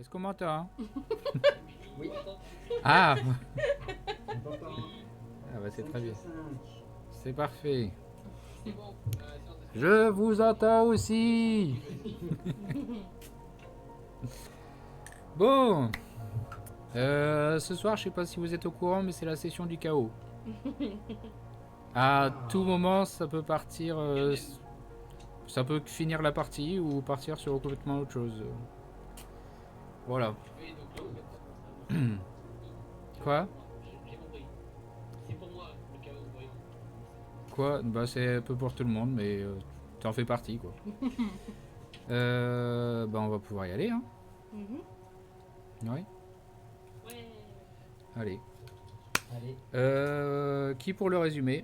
Est-ce qu'on m'entend? Oui. Ah, On t'entend. ah bah c'est 5 très bien. sur 5. C'est parfait. Je vous entends aussi. Bon, ce soir, je sais pas si vous êtes au courant, mais c'est la session du chaos. À tout moment, ça peut partir, ça peut finir la partie ou partir sur complètement autre chose. Voilà. Quoi? Quoi? Bah c'est un peu pour tout le monde, mais t'en fais partie quoi. Bah on va pouvoir y aller, hein. Ouais. Allez. Allez. Qui pour le résumé?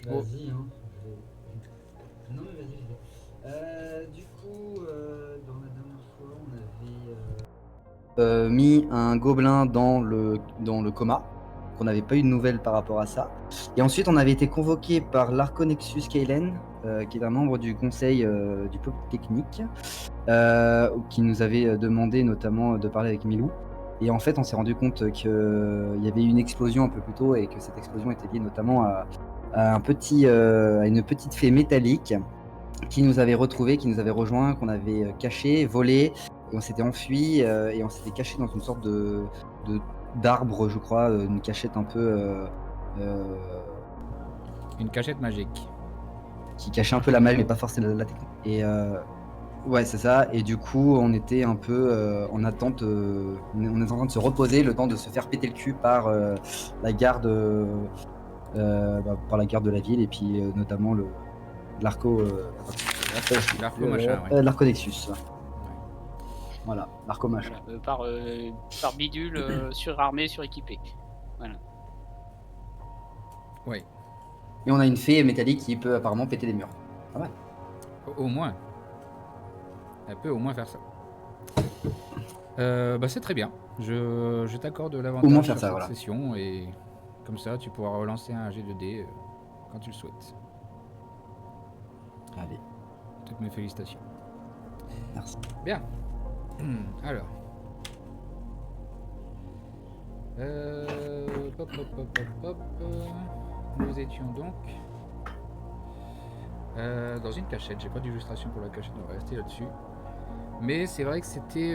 Vas-y, hein. Non, mais vas-y. Du coup, dans la dernière fois, on avait mis un gobelin dans le coma. On n'avait pas eu de nouvelles par rapport à ça. Et ensuite, on avait été convoqué par l'Arconexus Kailen, qui est un membre du conseil du Polytechnique, qui nous avait demandé notamment de parler avec Milou. Et en fait, on s'est rendu compte qu'il y avait eu une explosion un peu plus tôt et que cette explosion était liée notamment à une petite fée métallique qui nous avait retrouvés, qui nous avait rejoints, qu'on avait caché, volé, et on s'était enfui et on s'était caché dans une sorte d'arbre, je crois, une cachette un peu Une cachette magique. qui cachait un peu la magie, mais pas forcément la technique. Et ouais, c'est ça. Et du coup, on était un peu en attente. On est en train de se reposer, le temps de se faire péter le cul par la garde, par la garde de la ville, et puis notamment l'arco Machin, ouais. l'Arconexus. Voilà, l'arco machin. Voilà, par bidule surarmé, suréquipé. Voilà. Ouais. Et on a une fée métallique qui peut apparemment péter des murs. Pas mal. Au moins. Elle peut au moins faire ça. Bah c'est très bien. Je t'accorde Au moins l'avantage faire sur ça, cette voilà. session et comme ça tu pourras relancer un G2D quand tu le souhaites. Allez, Toutes mes félicitations. merci. Bien. Alors. Pop, pop, pop, pop, pop. Nous étions donc dans une cachette. J'ai pas d'illustration pour la cachette, on va rester là-dessus. Mais c'est vrai que c'était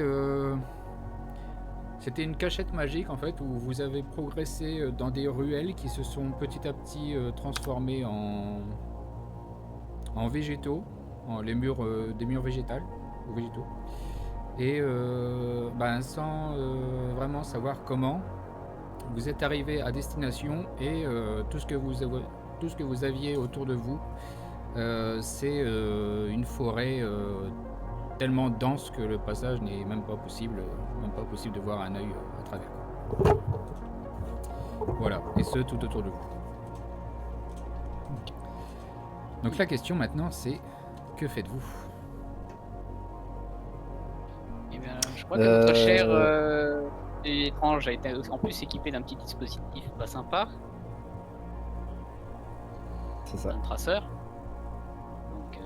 une cachette magique en fait où vous avez progressé dans des ruelles qui se sont petit à petit transformées en végétaux, des murs végétales ou végétaux. Et sans vraiment savoir comment, vous êtes arrivé à destination et tout ce que vous aviez autour de vous, c'est une forêt tellement dense que le passage n'est même pas possible de voir un œil à travers. Voilà, et ce tout autour de vous. Donc la question maintenant c'est, que faites-vous? Eh bien, je crois que notre cher étrange a été en plus équipé d'un petit dispositif pas sympa. C'est ça. Un traceur. Donc,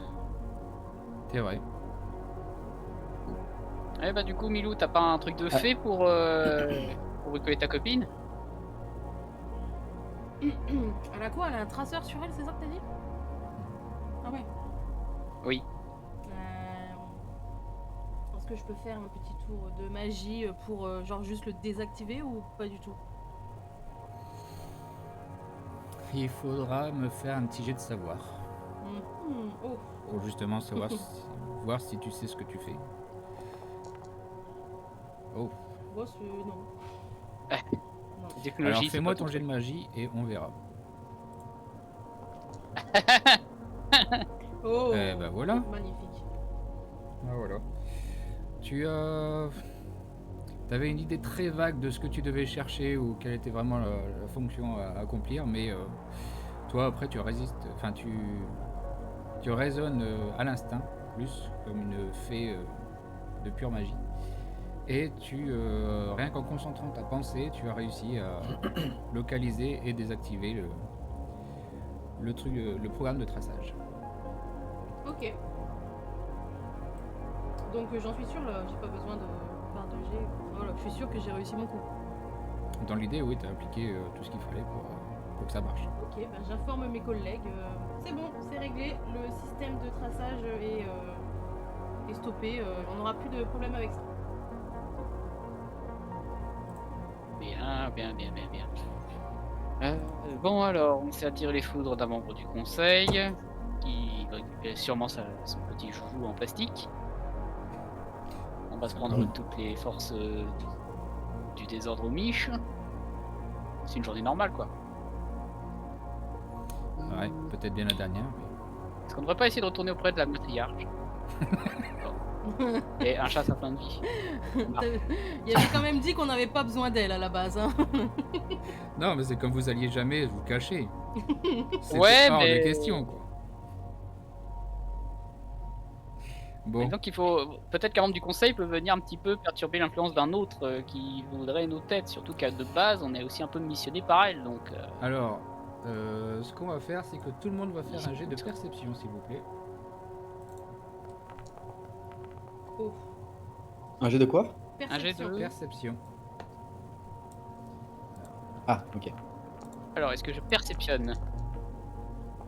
C'est vrai. eh bah du coup, Milou, t'as pas un truc de fée pour recoller ta copine? Elle a quoi? Elle a un traceur sur elle, c'est ça que t'as dit? Ah ouais. Oui. Est-ce que je peux faire un petit tour de magie pour genre juste le désactiver ou pas du tout? Il faudra me faire un petit jet de savoir. Oh. Pour justement savoir voir si tu sais ce que tu fais. Oh. Bon, non. Technologie, alors fais-moi ton jet de magie et on verra. Oh. Eh ben voilà. Magnifique. Ah voilà. T'avais une idée très vague de ce que tu devais chercher ou quelle était vraiment la fonction à accomplir, mais toi après tu résistes, enfin tu raisonnes à l'instinct, plus comme une fée de pure magie. Et rien qu'en concentrant ta pensée, tu as réussi à localiser et désactiver le programme de traçage. Ok. Donc j'en suis sûre, là, j'ai pas besoin de faire de jet. Voilà, je suis sûre que j'ai réussi mon coup. Dans l'idée, oui, tu as appliqué tout ce qu'il fallait pour que ça marche. Ok, ben j'informe mes collègues. C'est bon, c'est réglé. Le système de traçage est stoppé. On n'aura plus de problème avec ça. Bien. Bon alors, on s'est attiré les foudres d'un membre du conseil qui récupère sûrement son petit joujou en plastique. On va se prendre toutes les forces du désordre aux miches. C'est une journée normale quoi. Ouais, peut-être bien la dernière. Est-ce qu'on ne devrait pas essayer de retourner auprès de la matriarche? Et un chat ça plein de vie. Il avait quand même dit qu'on n'avait pas besoin d'elle à la base. Hein. Non, mais c'est comme vous alliez jamais vous cacher. C'est Ouais, hors mais... de question, quoi. Bon. Et donc il faut... Peut-être qu'un membre du conseil peut venir un petit peu perturber l'influence d'un autre qui voudrait nos têtes, surtout qu'à de base on est aussi un peu missionné par elle, donc... Alors, ce qu'on va faire, c'est que tout le monde va faire un jet de perception, s'il vous plaît. Oh. Un jet de quoi? Un jet de... Perception. Ah, ok. Alors, est-ce que je perceptionne?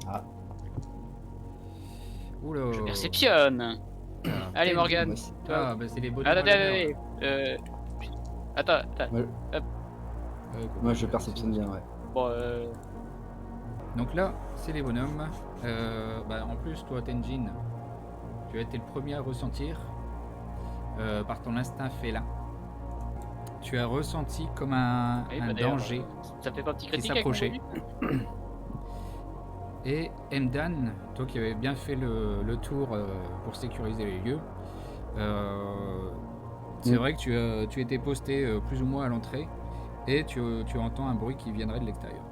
Ah. Oula. Je perceptionne. Ah, Allez Moi Morgane, aussi. toi. Ah, bah c'est les bonnes. Attends. Attends. Moi, je perceptionne bien, ouais. Bon, Donc là, c'est les bonhommes. Bah, en plus, toi, Tenjin, tu as été le premier à ressentir, par ton instinct félin. Tu as ressenti comme un danger ça fait pas un petit qui critique avec mon s'approchait. bonus. Et Emdan, toi qui avais bien fait le tour pour sécuriser les lieux, c'est vrai que tu étais posté plus ou moins à l'entrée et tu entends un bruit qui viendrait de l'extérieur.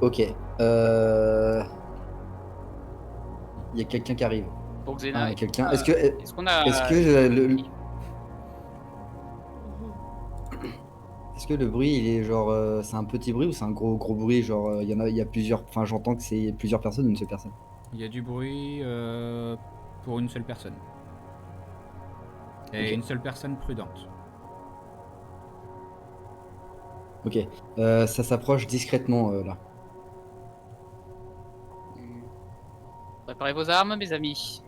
Ok. Il y a quelqu'un qui arrive. Pour Xena, Ah, quelqu'un. est-ce qu'on a... Est-ce que le bruit, il est genre, c'est un petit bruit ou c'est un gros bruit, genre, il y a plusieurs, enfin, j'entends que c'est plusieurs personnes ou une seule personne. Il y a du bruit pour une seule personne. Et Ok. une seule personne prudente. Ok. Ça s'approche discrètement là. Préparez vos armes, mes amis.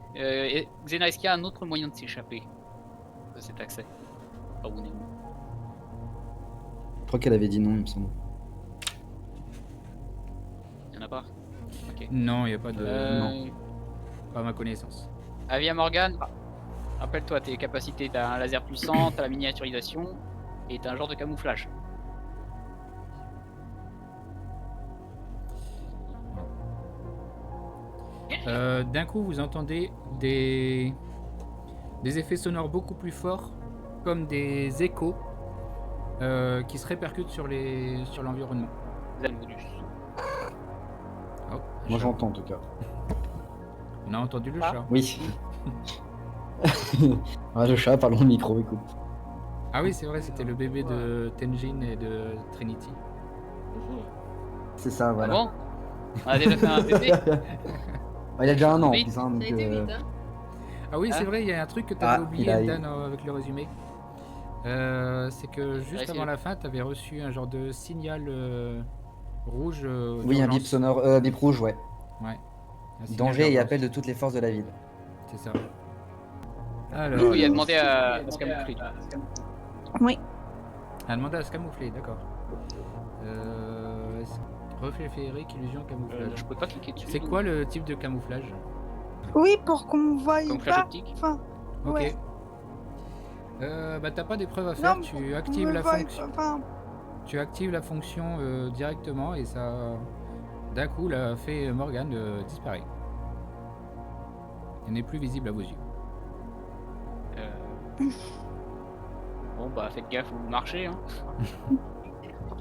Xena, est-ce qu'il y a un autre moyen de s'échapper de cet accès? Ah, on est où? Je crois qu'elle avait dit non, il me semble. Il y en a pas? Ok. Non, il n'y a pas de... Non. Pas à ma connaissance. Avia Morgan, rappelle-toi tes capacités, t'as un laser puissant, t'as la miniaturisation et t'as un genre de camouflage. D'un coup, vous entendez des effets sonores beaucoup plus forts, comme des échos qui se répercutent sur l'environnement. Zalmodus. Oh, Moi chat. j'entends en tout cas. On a entendu le Ah. chat. Oui. Ouais, le chat, parlons au micro, écoute. Ah oui, c'est vrai, c'était le bébé de Tenjin et de Trinity. C'est ça, Ah voilà. bon? On a déjà fait un bébé? Il a déjà un an en Oui. plus, hein, Ça a donc, été vite, hein. Ah oui, c'est Ah. vrai, il y a un truc que tu avais oublié, il a- Dan, avec le résumé. C'est que juste c'est- avant la fin, tu avais reçu un genre de signal rouge. Oui, un bip d'urgence. sonore, bip rouge, ouais. Ouais. Un signal Danger et d'urgence. appel de toutes les forces de la ville. C'est ça. Du Alors, coup, il a demandé à se camoufler. Oui. elle a demandé à se camoufler, d'accord. Reflet féerique, illusion, camouflage. Je peux pas cliquer dessus. C'est donc. quoi le type de camouflage? Oui, pour qu'on voie Camouflage pas. optique. Enfin, Ok. ouais. Bah t'as pas d'épreuve à faire, Non, tu on actives me la voit- fonction. Enfin, Tu actives la fonction directement et ça, d'un coup, la fée Morgane disparaît. Elle n'est plus visible à vos yeux. Bon bah faites gaffe où vous marchez. Hein.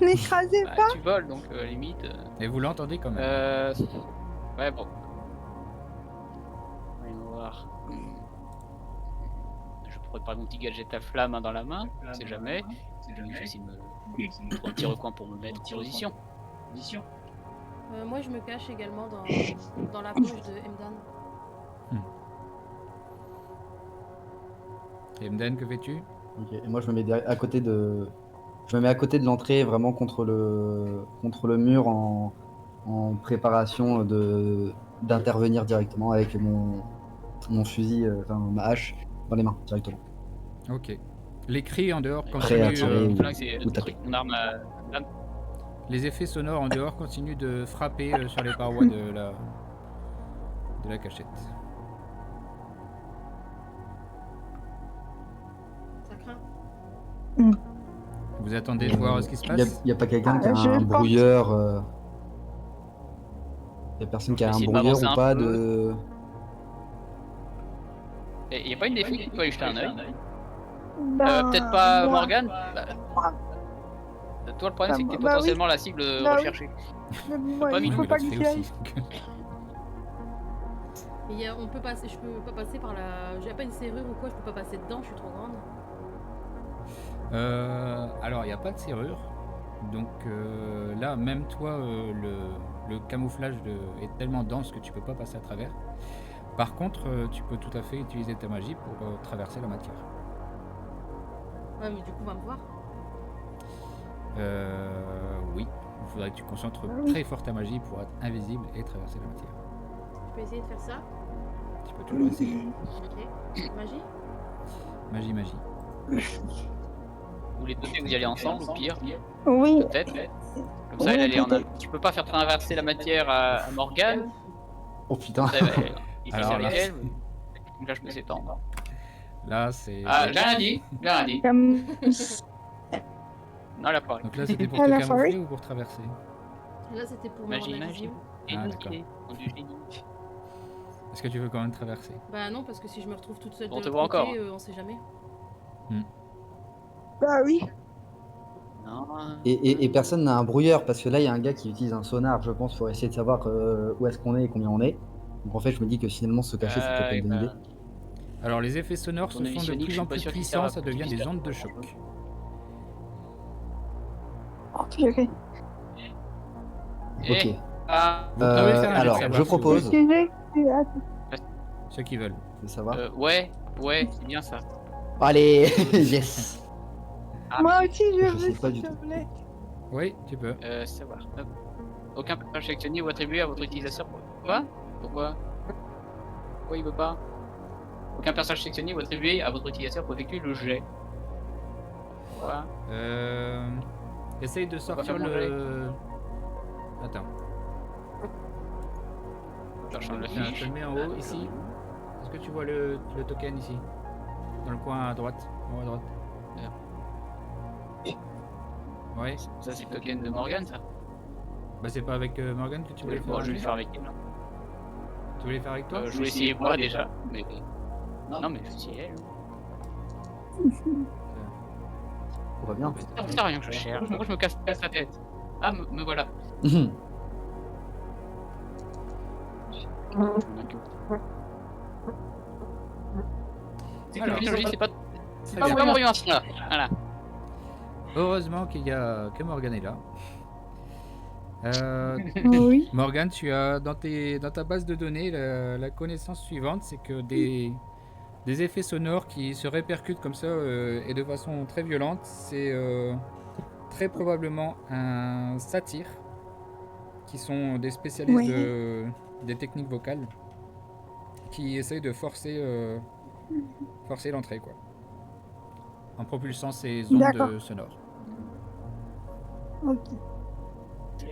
n'écrasez Bah, pas. tu voles donc limite. Et vous l'entendez quand même. Ouais bon. Voyons voir. Je pourrais prendre mon petit gadget à flamme dans la main, on sait jamais. Je vais essayer de me trouver un petit recoin pour me mettre en position. Moi, je me cache également dans la poche de Emdan. Et Mden, que fais-tu? Ok, et moi je me mets à côté de. Je me mets à côté de l'entrée, vraiment contre le mur en préparation d'intervenir directement avec mon fusil, enfin ma hache dans les mains directement. Ok. Les cris en dehors Prêt à continuent. tirer Mon flingue, c'est ou taper. mon arme à... Les effets sonores en dehors continuent de frapper sur les parois de la cachette. Ça craint. Vous attendez de voir ce qui se Il passe? n'y a pas quelqu'un qui a Je un pense. brouilleur. Il y a personne qui a un Essayer de brouilleur m'avancer ou un pas peu. de. Il n'y a pas une des flics qui peut aller jeter un œil? Bah, Peut-être pas moi. Morgane? Toi, le problème, c'est que t'es Bah oui. potentiellement la cible Bah oui. recherchée. Mais moi, pas il mis. faut Oui, pas mais que l'autre j'y fait aille. aussi. On peut passer, je peux pas passer par la. J'ai pas une serrure ou quoi, je peux pas passer dedans, je suis trop grande. Alors, il n'y a pas de serrure. Donc là, même toi, le camouflage est tellement dense que tu peux pas passer à travers. Par contre, tu peux tout à fait utiliser ta magie pour traverser la matière. Ouais, mais du coup, on va me voir. Oui, il faudrait que tu concentres Oui. très fort ta magie pour être invisible et traverser la matière. Je peux essayer de faire ça. Tu peux toujours essayer. Ok. Magie. Magie. Vous les deux, vous y allez ensemble, ou pire, Oui. peut-être. Comme ça, elle allait en... Tu peux pas faire traverser la matière à Morgane. Oh putain. Il Alors avec là, elle. Donc là, je peux s'étendre. Là, c'est. Ah, j'ai rien dit. J'ai rien dit. Comme... Non, elle a pas. Donc là, c'était pour À te la camoufler forêt. ou pour traverser? Là, c'était pour me Magie, rendre magie. invisible. Ah, Éduqué. Du génie. Est-ce que tu veux quand même traverser? Bah non, parce que si je me retrouve toute seule On de te l'autre voit côté, encore. on sait jamais. Bah oui. Non. Et personne n'a un brouilleur parce que là il y a un gars qui utilise un sonar, je pense, pour essayer de savoir où est-ce qu'on est et combien on est. Donc en fait, je me dis que finalement se cacher, c'est peut-être pas une bonne idée. Alors, les effets sonores Ton se font de émissionniste, plus je en suis pas plus sûr qu'il puissants, sert ça à devient des utiliser. ondes de choc. Oh, purée. Ok. Ah, Vous pouvez faire un jet de alors, savoir, je si vous propose. Qu'est-ce que j'ai? Ceux qui veulent. De savoir. ouais, c'est bien ça. Allez, yes. Ah, Moi aussi, je Je veux, sais pas s'il du te tout. plaît. Oui, tu peux. Savoir. Hop. Aucun personnage sélectionné ou attribué à votre utilisateur. Quoi? Pourquoi il veut pas? Aucun personnage sélectionné ou attribué à votre utilisateur pour effectuer le jet. Quoi? Essaye de sortir faire mon le. Attends, Je change la je te fiche. le mets en haut ici. Est-ce que tu vois le token ici? Dans le coin à droite. En haut à droite. Ouais. Ça, c'est le token de Morgane, ça. Bah, c'est pas avec Morgane que tu voulais faire. Bon, un je vais le jet? faire avec elle. Tu voulais faire avec toi? Je vais essayer moi déjà. Mais... Non, mais je vais essayer elle. On va bien. C'est rien que je cherche. Pourquoi je me casse la tête? Ah, me voilà. Alors. Technologie, c'est pas Très bien. vraiment rien ça. Voilà. Heureusement que Morgane est là. Oui. Morgane, tu as dans ta base de données la connaissance suivante, c'est que des effets sonores qui se répercutent comme ça et de façon très violente, c'est très probablement un satyre, qui sont des spécialistes Oui. des techniques vocales, qui essayent de forcer l'entrée, quoi, en propulsant ces D'accord. ondes sonores. Ok.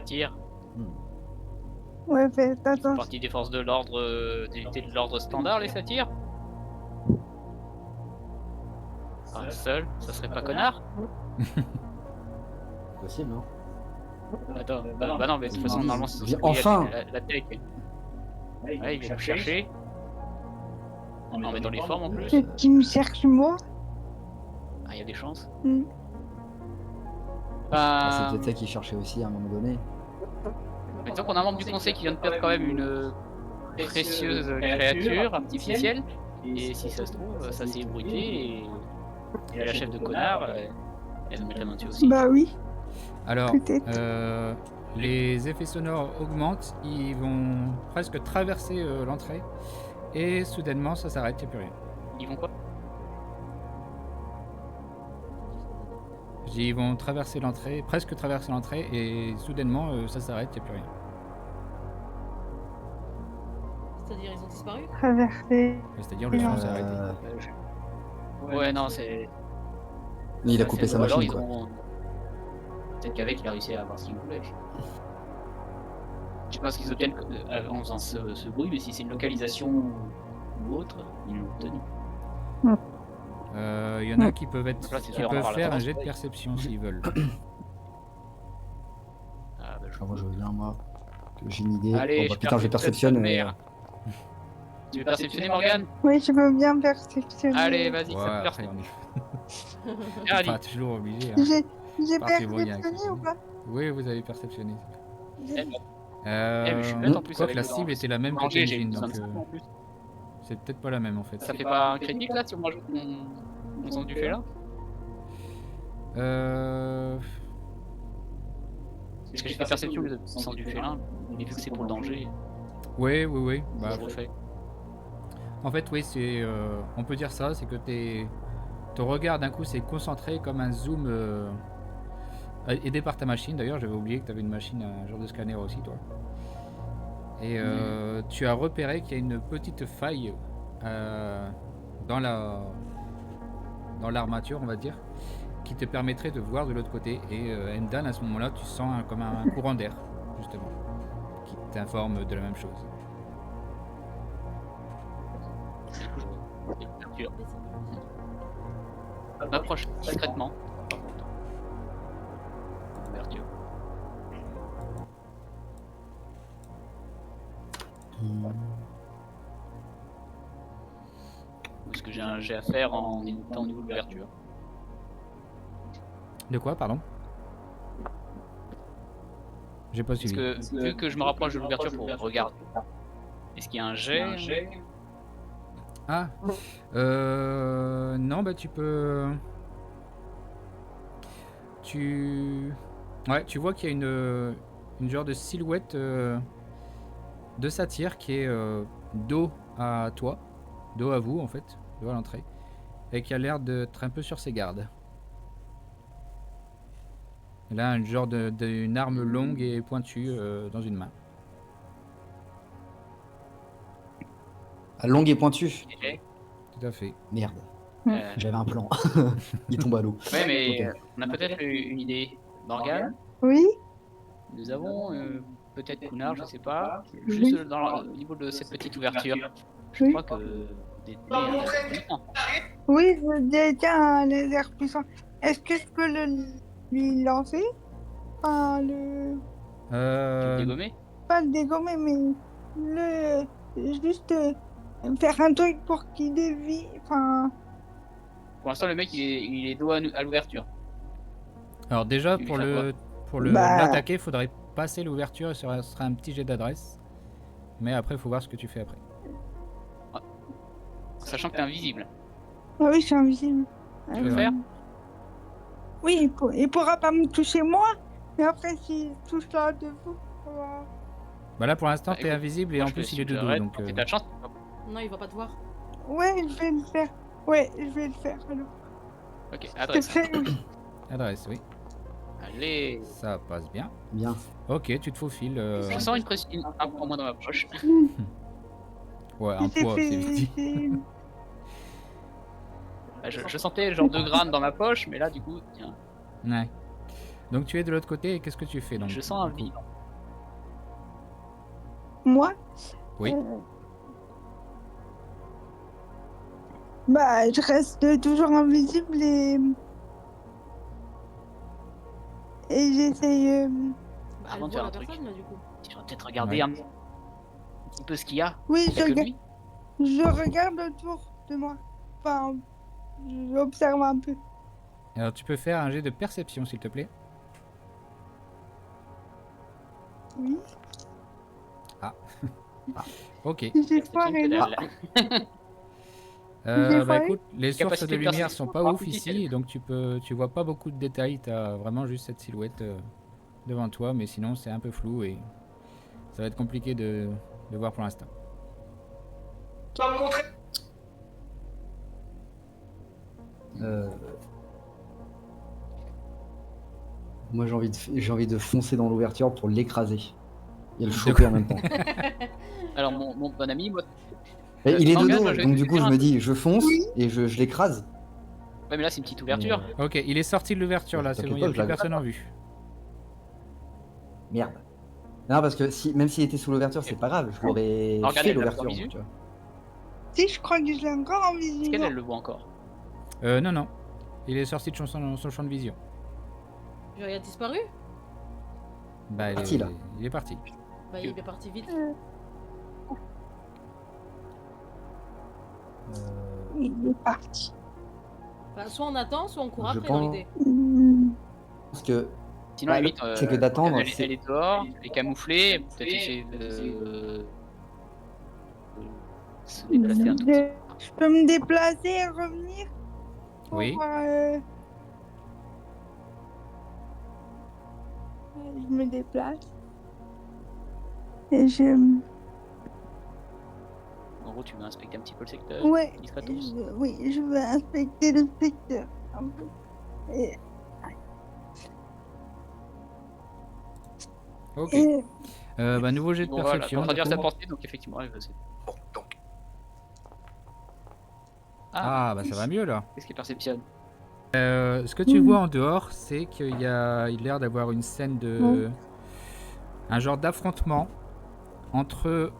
Tire. Ouais, fais Ils font attention. partie des forces de l'ordre, des unités de l'ordre standard, les satyres. Ah, seul, ça serait pas connard? Possible, hein. Attends, bah non, mais de toute façon, normalement, c'est censé Enfin. la tech. Ouais, il vient me chercher. Non, mais dans les formes en plus. Peut-être qu'il me cherche moi. Ah, il y a des chances. Hmm. Ah, c'est Bah, peut-être ça qu'il cherchait aussi à un moment donné. mais disons qu'on a un membre du conseil qui vient de perdre quand même une précieuse créature artificielle. Et si ça se trouve, ça s'est ébruité et la chef de connard, elle va mettre la main dessus aussi. Bah oui, Alors, peut-être. les effets sonores augmentent, ils vont presque traverser l'entrée et soudainement ça s'arrête, il n'y a plus rien. Ils vont quoi? Je dis, ils vont traverser l'entrée, presque traverser l'entrée et soudainement ça s'arrête, il n'y a plus rien. C'est-à-dire, ils ont disparu? Traverser. C'est-à-dire le son s'est arrêté. Ouais, non, c'est. Il a ça, coupé c'est- sa ou alors, machine, ils quoi. ont- Peut-être qu'avec, il a réussi à avoir ce qu'il voulait. Je sais pas ce qu'ils obtiennent en faisant ce bruit, mais si c'est une localisation ou autre, ils l'ont obtenu. Il y en a qui peuvent être, Là, c'est qui sûr, on peuvent va faire la un jet de traverser. perception s'ils veulent. Ah, bah, je... Ah, moi, je veux bien, moi. J'ai une idée. Allez, Oh, bah, putain, je perceptionne. merde. Tu veux perceptionner, Morgane? Oui, je veux bien perceptionner. Allez, vas-y, Ouais, ça te après, perceptionne. on est Ah, allez. pas toujours obligé. Hein. J'ai Partez voyant avec perceptionné ça. ou pas? Oui, vous avez perceptionné. Eh, mais je suis bête en plus Quoique avec la le cible danger. était la même que Danger, j'ai Kenjin, besoin donc de ça en plus. c'est peut-être pas la même en fait. Ça fait pas un critique là si on rajoute mon sens du fait là? Parce que j'ai fait perception le sens du félin, mais vu que c'est pour le danger, Oui. Bah, je refais. en fait, oui, c'est, on peut dire ça, c'est que ton regard d'un coup s'est concentré comme un zoom aidé par ta machine. D'ailleurs, j'avais oublié que tu avais une machine, un genre de scanner aussi, toi. Et tu as repéré qu'il y a une petite faille dans l'armature, on va dire, qui te permettrait de voir de l'autre côté. Et Endan, à ce moment-là, tu sens comme un courant d'air, justement, qui t'informe de la même chose. Ouverture. M'approche discrètement. Par contre. Ouverture. Est-ce que j'ai un jet à faire en étant au niveau de l'ouverture? De quoi, pardon? J'ai pas Parce suivi. que vu que je me rapproche de l'ouverture pour regarder, est-ce qu'il y a un jet? Ah, non, bah tu peux. Ouais, tu vois qu'il y a une genre de silhouette de satyre qui est dos à toi, dos à vous en fait, dos à l'entrée, et qui a l'air d'être un peu sur ses gardes. Elle a un genre d'une arme longue et pointue dans une main. Ah, longue et pointue. Ok. Tout à fait. Merde, Euh, j'avais un plan. Il tombe à l'eau. ouais, mais Ok. on a peut-être une idée. Morgane, Oui, nous avons peut-être Kunar, je sais pas, Oui. juste au niveau de cette petite ouverture. Je Oui. crois que des oui, je détiens un laser puissant. Est-ce que je peux lui lancer? Enfin, tu veux dégommer? pas le dégommer, mais juste faire un truc pour qu'il dévie. Enfin, Pour l'instant, le mec il est dos à l'ouverture. Alors déjà Tu lui pour fais le Bah. l'attaquer, il faudrait passer l'ouverture et ce sera un petit jet d'adresse. Mais après, il faut voir ce que tu fais après. Sachant que t'es invisible. ah oui, je suis invisible. Tu veux faire? Oui, il pourra pas me toucher moi, mais après, s'il touche là de vous, ça va. Bah là pour l'instant Bah, t'es écoute, invisible et moi, en je plus te il est de dos suggérerais de donc tenter ta chance. Non, il va pas te voir. Ouais, je vais le faire. Ouais, je vais le faire. Alors, Ok, je adresse. fais. adresse, oui. Allez. Ça passe bien. Bien. Ok, tu te faufiles. Je sens un poids moins dans ma poche. Ouais, un J'ai poids, fait- c'est j'ai- Je sentais genre 2 grammes dans ma poche, mais là du coup, tiens, Ouais. Donc tu es de l'autre côté et qu'est-ce que tu fais donc je sens un du coup vide. Moi Oui. Bah, je reste toujours invisible et j'essaye. Bah, Avant elle de voit faire la un truc. personne là du coup. Tu vas peut-être regarder Ouais. un petit peu ce qu'il y a. Oui, Il y a que lui. je regarde autour de moi. Enfin, j'observe un peu. Alors tu peux faire un jet de perception s'il te plaît. Oui. Ok. J'ai Perception foiré. que Non. dalle. J'ai Bah foiré. écoute, les sources Capacité de de lumière perception sont pas pas ouf ici, artificielle. donc tu vois pas beaucoup de détails, t'as vraiment juste cette silhouette devant toi, mais sinon c'est un peu flou et ça va être compliqué de voir pour l'instant. Moi j'ai envie de foncer dans l'ouverture pour l'écraser et le choper en même temps. Alors, mon bon ami, moi. Et il est de Morgane, dos, moi, je vais donc te du coup dire je un me truc. dis je fonce et je l'écrase. Ouais, mais là, c'est une petite ouverture. Ok, il est sorti de l'ouverture là, c'est T'inquiète bon, il n'y a pas, plus je l'avais. personne en vue. Merde. Non, parce que même s'il était sous l'ouverture, c'est pas grave, je l'aurais Morgane, fait elle l'a l'ouverture. pas en visu. Tu vois. Si, je crois que je l'ai encore en Est-ce visu. qu'elle, elle le voit encore? Non, il est sorti de son champ de vision. Genre, il a disparu? Bah, Parti, là. Il est parti. Bah, il est parti vite. Il est parti. Enfin, soit on attend, soit on court Je après dans pense- l'idée. Parce que Sinon, Bah, limite, c'est que d'attendre, elle est dehors, elle est camouflée, peut-être essayer de se déplacer un tout petit peu. Je peux me déplacer et revenir pour, Oui. Je me déplace. Et je... En gros, tu veux inspecter un petit peu le secteur. Ouais. Discretos. Oui, je veux inspecter le secteur. Un peu. Et... Ok. et- Bah, nouveau jet de Bon, voilà, perception. on va dire du sa coup. pensée, donc effectivement, elle va se... Ah, bah ça va mieux là. Qu'est-ce qu'il perceptionne? Ce que tu vois en dehors, c'est qu'il y a l'air d'avoir une scène de... un genre d'affrontement entre...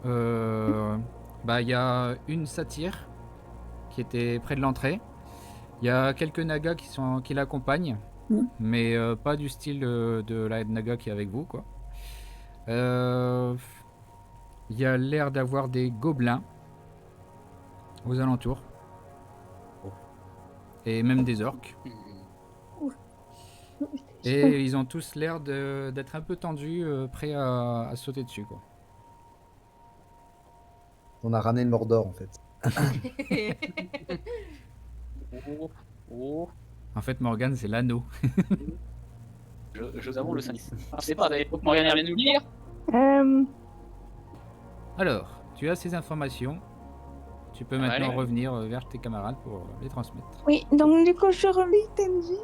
bah, il y a une satyre qui était près de l'entrée. Il y a quelques nagas qui l'accompagnent, mais pas du style de la naga qui est avec vous, quoi. Il y a l'air d'avoir des gobelins aux alentours. Et même des orques. Et ils ont tous l'air d'être un peu tendus, prêts à sauter dessus, quoi. on a ramené le Mordor en fait. Oh, En fait, Morgane, c'est l'anneau. je avoue le service. Je sais pas, d'ailleurs, faut que Morgane vienne nous le dire. Alors, tu as ces informations. Tu peux maintenant allez. revenir vers tes camarades pour les transmettre. Oui, donc du coup, je relis Tenji.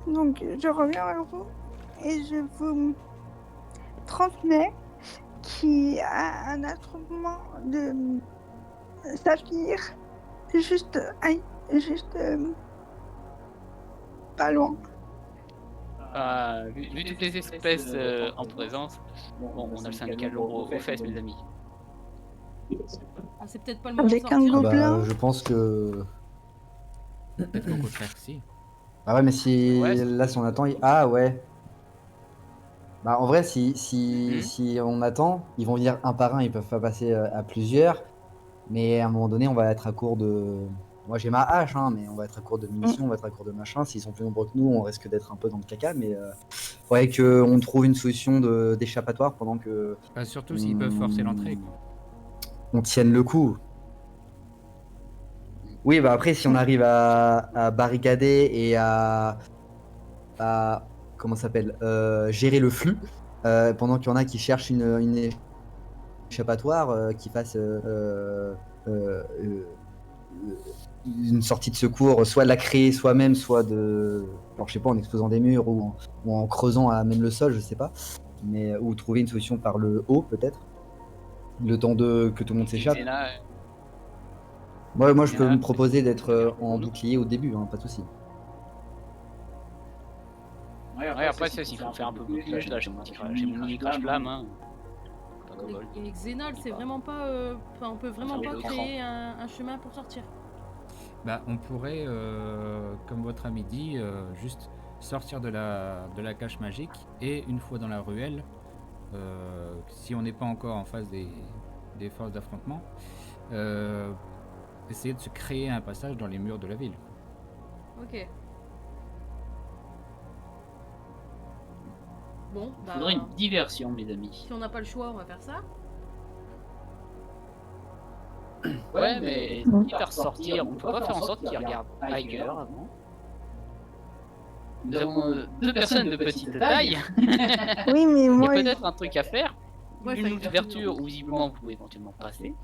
Donc, je reviens vers vous et je vous transmets qui a un attroupement de saphir juste pas loin. Vu toutes les espèces en présence, bon, on a le syndicat de l'ombre aux fesses, mes amis. Ah, c'est peut-être pas le moment de Avec un sortir. gobelin. Je pense que. Peut-être qu'au contraire, si. Ah ouais, mais si Ouais, là, si on attend. Ah ouais. Bah en vrai, si on attend, ils vont venir un par un, ils peuvent pas passer à plusieurs. Mais à un moment donné, on va être à court de. Moi j'ai ma hache, hein, mais on va être à court de munitions, on va être à court de machin. S'ils sont plus nombreux que nous, on risque d'être un peu dans le caca. Mais faudrait qu'on trouve une solution d'échappatoire pendant que Bah, surtout s'ils peuvent forcer l'entrée, quoi. on tienne le coup. Oui, bah après, si on arrive à barricader et à comment ça s'appelle, gérer le flux, pendant qu'il y en a qui cherchent une échappatoire, qui fassent une sortie de secours, soit de la créer soi-même, soit de, alors je sais pas, en explosant des murs ou en creusant à même le sol, je sais pas, mais ou trouver une solution par le haut peut-être, le temps que tout le monde s'échappe. Moi je peux me proposer d'être en bouclier au début, hein, pas de souci. Ouais, après, ça, s'il faut faire un peu de blocage, là, j'ai mon mini crash flamme, hein. Et Xénal, c'est vraiment pas. Enfin, on peut vraiment pas créer un chemin pour sortir. Bah, on pourrait, comme votre ami dit, juste sortir de la cache magique et une fois dans la ruelle, si on n'est pas encore en face des forces d'affrontement, essayer de se créer un passage dans les murs de la ville. Ok. Bon, bah. Faudrait une diversion, mes amis. Si on n'a pas le choix, on va faire ça. Ouais, mais quitte à ressortir, on peut pas faire en sorte qu'ils regardent ailleurs avant. Nous avons 2 personnes de petite taille. Oui, mais Il y a moi, peut-être un truc à faire. Ouais, Une ouverture où visiblement vous pouvez éventuellement passer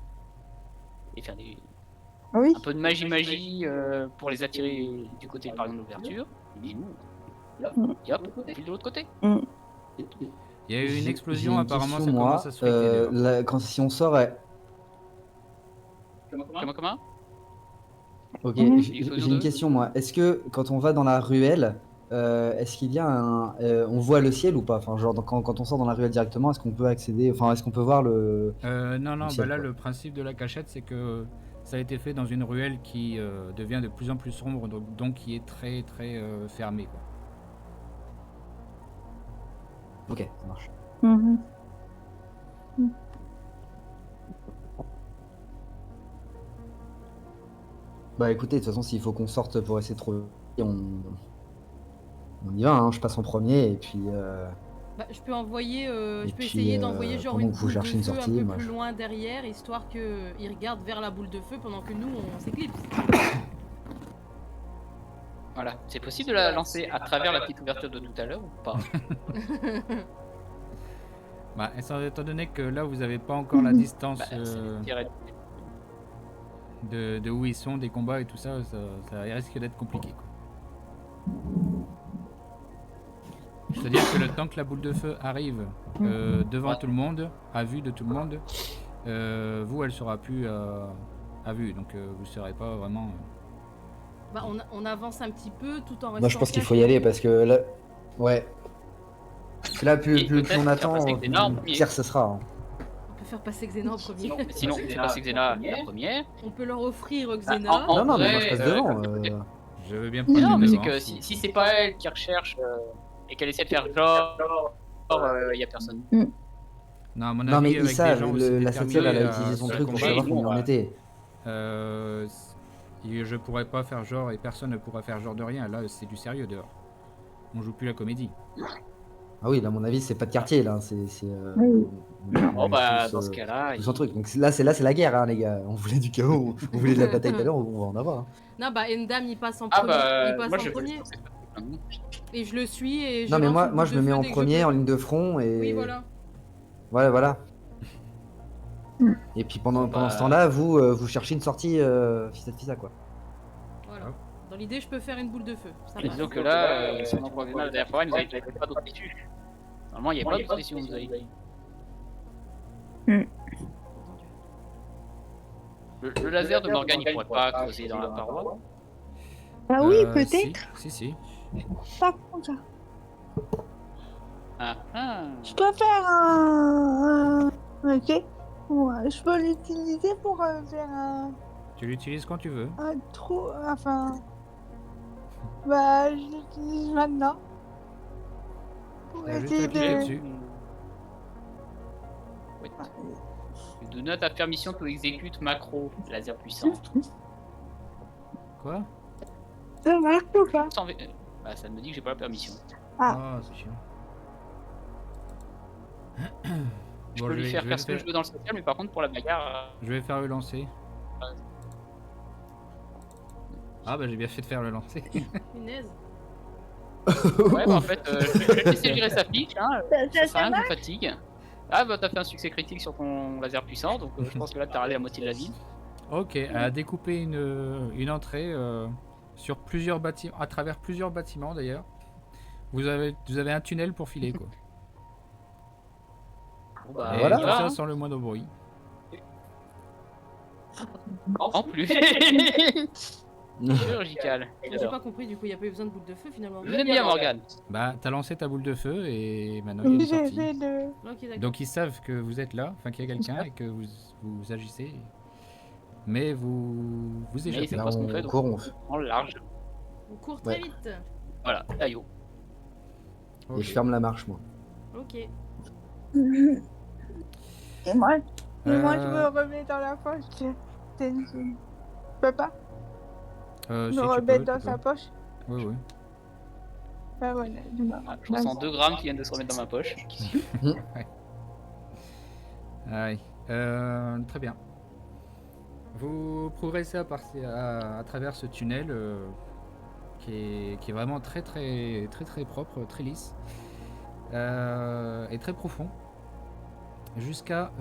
et faire oui. un peu de magie pour les attirer du côté par exemple de l'ouverture. Et puis nous, hop, on file de l'autre côté. Il y a eu une J'ai explosion, apparemment question, ça moi. commence à se friter dehors. Si on sort... Comment? Ok, Mhm. j'ai une question, moi. Est-ce que quand on va dans la ruelle, est-ce qu'il y a un... on voit le ciel ou pas? Enfin, genre, quand on sort dans la ruelle directement, est-ce qu'on peut accéder... Enfin, est-ce qu'on peut voir le... Non, le ciel, bah là, quoi. le principe de la cachette, c'est que ça a été fait dans une ruelle qui devient de plus en plus sombre, donc qui est très très fermée, quoi. Ok, ça marche. Mhm. Bah écoutez, de toute façon, s'il faut qu'on sorte pour essayer de trouver... On y va, hein. Je passe en premier, et puis... Bah, je peux envoyer, Et je peux puis, essayer d'envoyer genre pendant une que vous boule de cherchez une feu sortie, un peu moi, plus je- loin derrière, histoire qu'ils regardent vers la boule de feu pendant que nous on s'éclipse. Voilà, c'est possible de la lancer à travers la petite ouverture de tout à l'heure ou pas? Bah, étant donné que là, vous n'avez pas encore la distance Bah, c'est direct. de où ils sont, des combats et tout ça, ça risque d'être compliqué, quoi. C'est-à-dire que le temps que la boule de feu arrive devant tout le monde, à vue de tout le monde, vous, elle sera plus à vue, donc vous ne serez pas vraiment... Bah, on avance un petit peu tout en restant. Moi, je pense qu'il faut caché. y aller, parce que là... Ouais. Parce que là, Et plus peut-être on faire attend, passer Xena en premier. pire ce sera. Hein. On peut faire passer Xena en premier. Sinon, on fait passer Xena la première. On peut leur offrir Xena. en Non, mais vrai, moi, je passe devant. Je veux bien prendre Non, mais le c'est devant, que si c'est pas elle qui recherche et qu'elle essaie de faire genre, il y a personne. Non, à mon Non, avis, mais ils avec des savent, gens aussi la sorcière, elle a déterminés utilisé son se truc pour combattre, savoir combien on était. Je pourrais pas faire genre et personne ne pourra faire genre de rien. Là, c'est du sérieux dehors. On joue plus la comédie. Ah oui, là, à mon avis, c'est pas de quartier, là. C'est... Oui. Bon, bah, tous, dans ce cas-là, tous un truc. Donc là, c'est la guerre, hein, les gars. On voulait du chaos, on voulait de la bataille tout à l'heure, on va en avoir. Hein. Non, bah Endam il passe en ah premier. Il bah, passe moi en je premier. Et je le suis et je Non, mais lance une moi, boule je de me mets feu en dès que je premier, peux. en ligne de front, et... Oui, voilà. Voilà. Et puis pendant ce temps-là, vous cherchez une sortie fissa quoi. Voilà. Dans l'idée, je peux faire une boule de feu. Ça Et passe. disons que là, si on envoie Xena la dernière fois, il nous avait pas d'autres issues. Normalement, il n'y a pas d'autres issues, vous avez. Le laser de Morgane, il pourrait pas creuser dans la paroi. Ah oui, Si, peut-être. si. Par contre, Ah ah. je peux faire un... Ok. Ouais, je peux l'utiliser pour faire Tu l'utilises quand tu veux. un trou... Enfin... Bah, je l'utilise maintenant. Pour T'as juste essayer à cliquer de... dessus. Wait. Do not have permission to execute macro laser puissant. Quoi? Ça marche ou pas? Bah, ça me dit que j'ai pas la permission. Ah, c'est chiant. Je Bon, peux lui vais- faire vais faire le ce que je veux dans le social, mais par contre, pour la bagarre. Je vais faire le lancer. Ah bah j'ai bien fait de faire le lancer. Punaise. Ouais, bah en fait, je vais laisser gérer sa fiche, hein. Ça sert à rien que marche. je me fatigue. Ah bah t'as fait un succès critique sur ton laser puissant, donc je pense que là t'as râlé la moitié de la ville. Ok, elle a découpé une entrée sur plusieurs bâtiments, à travers plusieurs bâtiments d'ailleurs. Vous avez un tunnel pour filer quoi. Bon bah Et voilà. tout ça sans le moindre bruit. En plus. Chirurgical. J'ai J'adore. pas compris, du coup, il n'y a pas eu besoin de boule de feu finalement. Vous êtes bien Morgane. Bah t'as lancé ta boule de feu et maintenant il y a une J'ai sortie. fait de... Ok, d'accord. Donc ils savent que vous êtes là, enfin qu'il y a quelqu'un et que vous agissez. Mais vous Mais échappez. c'est Là, pas ce qu'on on fait, donc court, on... on prend le large. On court très Ouais. vite. Voilà, Tayo. Ok. Et je ferme la marche, moi. Ok. Et moi, je Euh, me remets dans la poche. Je peux pas si, me tu remettre peux, dans tu sa peux. poche. Oui. Ah voilà, Ah, je ressens 2 grammes qui viennent de se remettre dans ma poche. Ouais. Très bien. Vous progressez à travers ce tunnel qui est vraiment très propre, très lisse et très profond. Jusqu'à...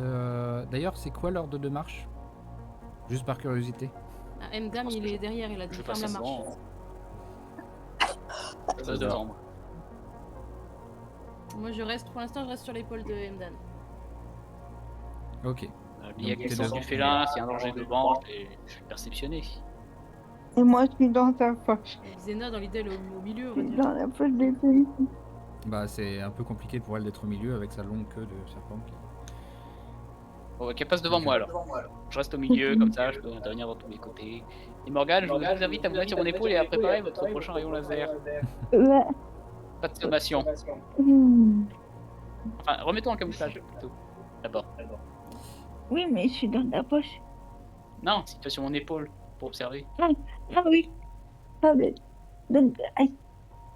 D'ailleurs, c'est quoi l'ordre de marche? Juste par curiosité. Ah, Mdam, il est derrière, il a dit Je ferme la passe marche. Je passe devant moi. Moi, pour l'instant, je reste sur l'épaule de Mdan. Ok. Il y a Donc, quelque t'es chose devant. du félin, s'il y a un danger devant, je vais le perceptionner. Et moi, je suis dans ta poche. Xena, dans l'idée, elle est au milieu, on Je va suis dire. dans la poche des filles. Bah, c'est un peu compliqué pour elle d'être au milieu avec sa longue queue de serpent. Bon, qu'elle passe devant moi alors. Je reste au milieu, comme ça, je peux intervenir dans tous les côtés. Et Morgane, je vous invite à vous mettre sur mon épaule et à préparer votre prochain rayon laser. Ouais. Pas de sommation. Hmm. Enfin, remettons en camouflage plutôt. D'abord. Oui, mais je suis dans ta poche. Non, si tu es sur mon épaule pour observer. Ah oui. Ah, mais... Donc,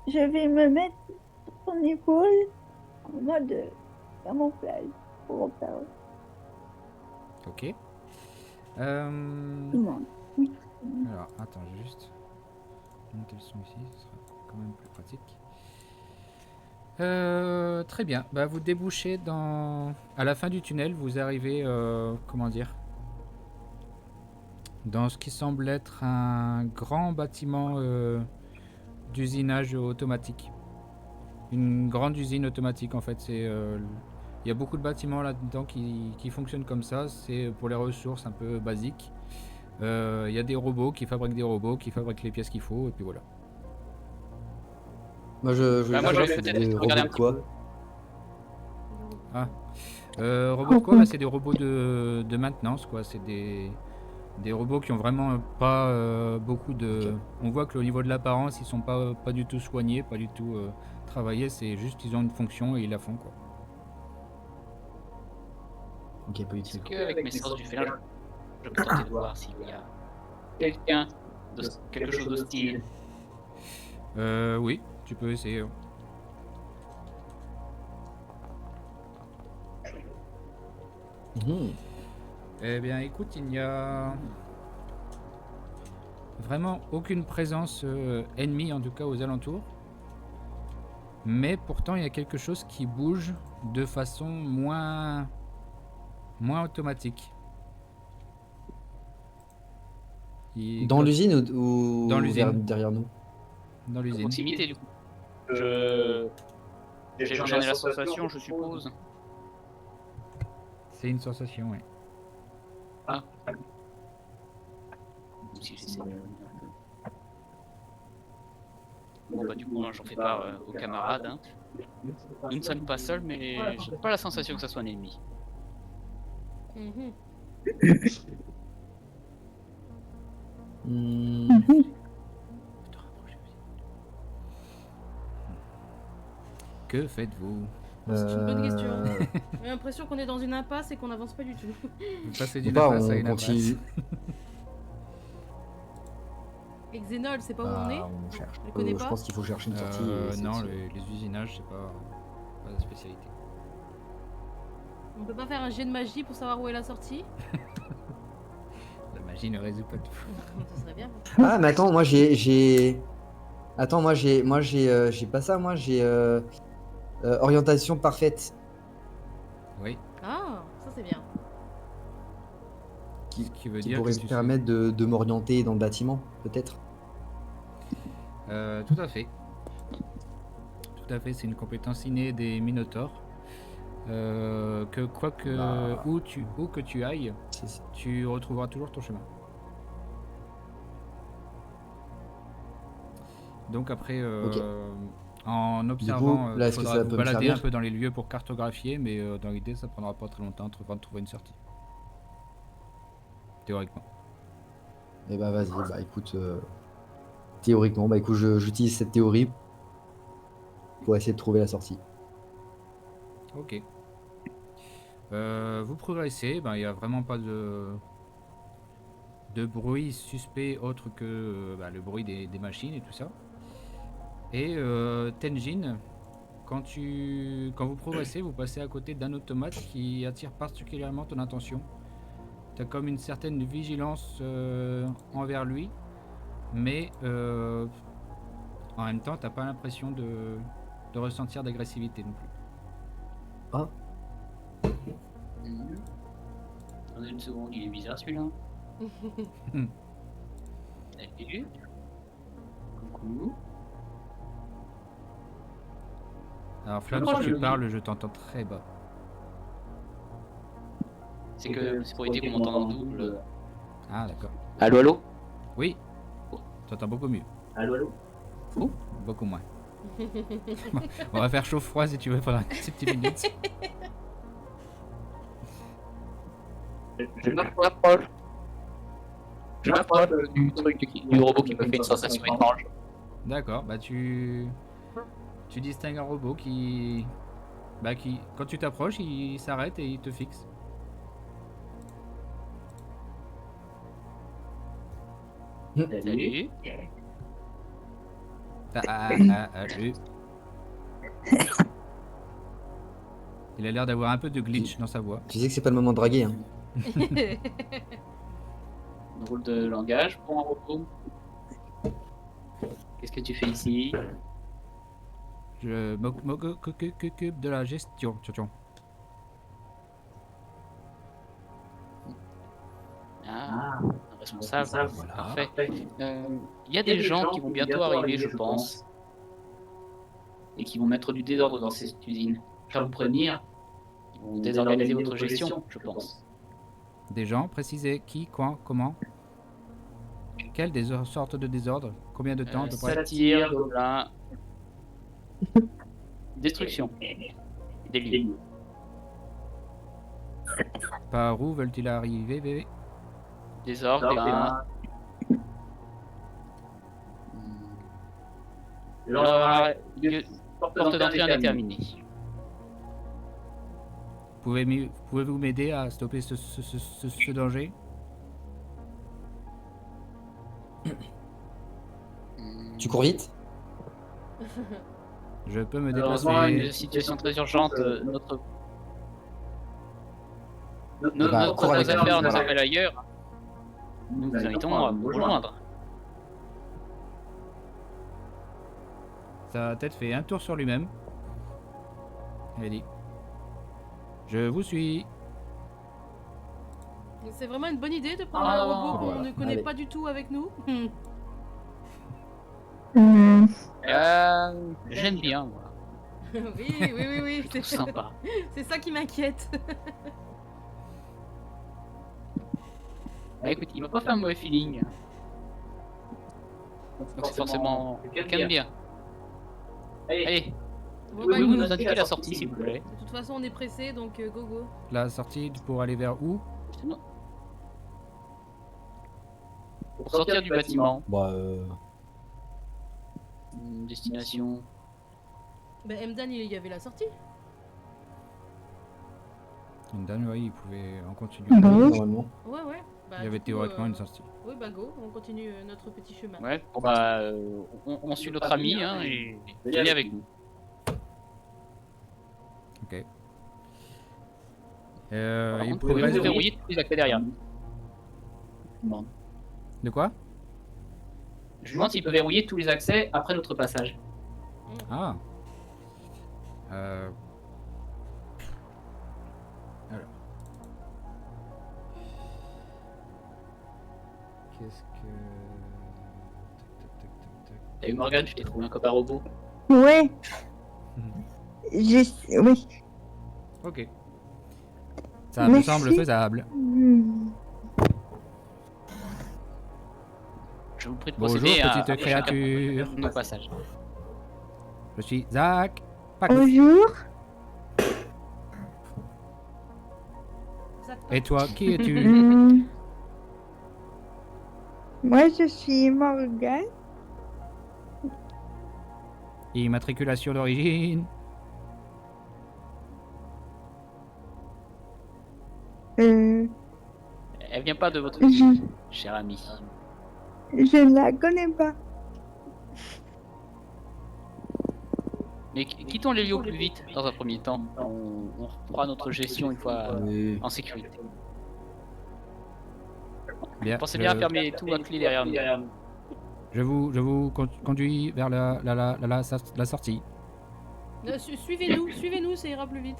je vais me mettre sur ton épaule en mode camouflage pour observer Ok. tout le monde. Oui. Alors, attends, je vais juste monter le son ici, ce sera quand même plus pratique. Très bien. Bah, vous débouchez à la fin du tunnel, vous arrivez, comment dire, dans ce qui semble être un grand bâtiment d'usinage automatique. Une grande usine automatique en fait. Il y a beaucoup de bâtiments là-dedans qui fonctionnent comme ça. C'est pour les ressources un peu basiques. Il y a des robots qui fabriquent des robots, qui fabriquent les pièces qu'il faut, et puis voilà. Moi, je Bah, moi, je je vais fais peut-être des regarder robots un de quoi? Robots de quoi? Bah, c'est des robots de maintenance, quoi. C'est des robots qui ont vraiment pas beaucoup de... Ok. On voit que au niveau de l'apparence, ils sont pas du tout soignés, pas du tout travaillés. C'est juste ils ont une fonction et ils la font, quoi. Ok, pas utile. Est-ce qu'avec mes sens du félin, je peux tenter de voir s'il y a quelque chose d'hostile? Oui, tu peux essayer. Mhm. Eh bien, écoute, il n'y a vraiment aucune présence ennemie, en tout cas aux alentours. Mais pourtant, il y a quelque chose qui bouge de façon moins automatique. Dans l'usine ou Dans l'usine. derrière nous? Dans l'usine. Proximité, du coup. J'en ai la sensation, je suppose. C'est une sensation, oui. Ah. Si j'essaie de... Bon bah du coup j'en fais part aux camarades. Hein. Nous ne sommes pas seuls, mais j'ai pas la sensation que ça soit un ennemi. Mhm. Hmm. Que faites-vous? C'est une bonne question. J'ai l'impression qu'on est dans une impasse et qu'on n'avance pas du tout. Vous passez Ou d'une pas, impasse à on une continue. impasse. Et Xénol, c'est pas où on est? On cherche. Je le connais Je pas. pense qu'il faut chercher une sortie. et Non, c'est- les usinages, c'est pas la spécialité. On peut pas faire un jet de magie pour savoir où est la sortie? La magie ne résout pas tout. Ça serait bien. Ah, mais attends, moi j'ai. Attends, moi j'ai pas ça, moi j'ai orientation parfaite. Oui, Ah, ça c'est bien. ce qui veut Qui dire pourrait que me permettre de m'orienter dans le bâtiment, peut-être. Tout à fait. Tout à fait, c'est une compétence innée des Minotaures. Que quoi que Bah. où que tu ailles, C'est- tu retrouveras toujours ton chemin. Donc après, Ok. en observant, là, il est-ce que faudra ça vous peut me balader un servir? peu dans les lieux pour cartographier, mais dans l'idée, ça prendra pas très longtemps avant de trouver une sortie. Théoriquement. Eh bah vas-y, bah écoute, théoriquement, bah écoute, j'utilise cette théorie pour essayer de trouver la sortie. Ok. Vous progressez, ben, il n'y a vraiment pas de bruit suspect autre que le bruit des machines et tout ça. Et Tenjin, quand vous progressez, vous passez à côté d'un automate qui attire particulièrement ton attention. Tu as comme une certaine vigilance envers lui, mais En même temps, t'as pas l'impression de ressentir d'agressivité non plus. Ah, Attendez une seconde, il est bizarre celui-là. Salut. Coucou. Alors Flamme, crois si que tu je- parles, je t'entends très bas. C'est pour éviter qu'on m'entende en double. Ah d'accord. Allô, allô. Oui, t'entends beaucoup mieux. Allô, allô. Beaucoup moins. On va faire chaud-froid si tu veux pendant ces petites minutes. Je m'approche. Je m'approche du truc du robot qui me fait une sensation étrange. D'accord, bah tu distingues un robot qui quand tu t'approches, il s'arrête et il te fixe. Salut. Salut. Il a l'air d'avoir un peu de glitch dans sa voix. tu sais que c'est pas le moment de draguer. Hein. Drôle de langage pour un robot. Qu'est-ce que tu fais ici? Je m'occupe de la gestion. Tiens. Ah, un responsable. Voilà. Parfait. Il y a des gens qui vont bientôt arriver, je pense. Et qui vont mettre du désordre dans cette usine. Je vais vous prévenir. Ils vont désorganiser votre gestion, je pense. Des gens, précisez qui, quand, comment. Quelle sortes de désordre? Combien de temps à peu près? Satire, gobelin. Destruction. Des lieux. Par où veulent-ils arriver, bébé? Désordre, porte d'entrée indéterminée. Pouvez-vous m'aider à stopper ce danger? Tu cours vite? Je peux me Malheureusement, une déplacer. situation très urgente. Notre cours avec affaire nous, nous voilà. appelle ailleurs. Nous vous invitons à vous rejoindre. Sa tête fait un tour sur lui-même. Elle dit: je vous suis. C'est vraiment une bonne idée de prendre Ah, un robot qu'on voilà. ne connaît Allez. pas du tout avec nous. J'aime bien, moi. oui, C'est sympa. c'est ça qui m'inquiète. Bah, écoute, il m'a pas fait un mauvais feeling. Donc c'est forcément quelqu'un de bien. Allez, Bon, bah, pouvez-vous écoute, nous indiquer la sortie, s'il vous plaît? de toute façon, on est pressé, donc go go. La sortie pour aller vers où? Pour sortir du bâtiment, Bah, destination. Bah, Mdan, il y avait la sortie. Une dame, oui, il pouvait en continuer. normalement. Ouais. Bah, Il y avait du coup, théoriquement une sortie. Oui, bah go, on continue notre petit chemin. Ouais, bon bah, on suit notre ami, hein, et venez avec nous. Ok. Par Il contre, pourrait pouvez-vous rester- verrouiller tous les accès derrière nous? Bon. De quoi? Je me demande s'il peut verrouiller tous les accès après notre passage. Ah. Alors. Qu'est-ce que... Tac. T'as eu Morgane, je t'ai trouvé un copain robot. Ouais, oui. Ok. Ça me Merci. semble faisable. Je vous prie de Bonjour, procéder à petite créature. nos passages. Je suis Zach. Pax. Bonjour. Ça te Et toi, qui es-tu? Hmm. Moi, je suis Morgane. Immatriculation d'origine. Elle vient pas de votre Je, vie, cher ami. je ne la connais pas. Mais quittons les lieux au plus vite dans un premier temps. On reprend notre gestion une fois Oui. en sécurité. Bien. Pensez bien à fermer tout à clé derrière nous. Je vous conduis vers la sortie. Suivez-nous, suivez-nous, ça ira plus vite.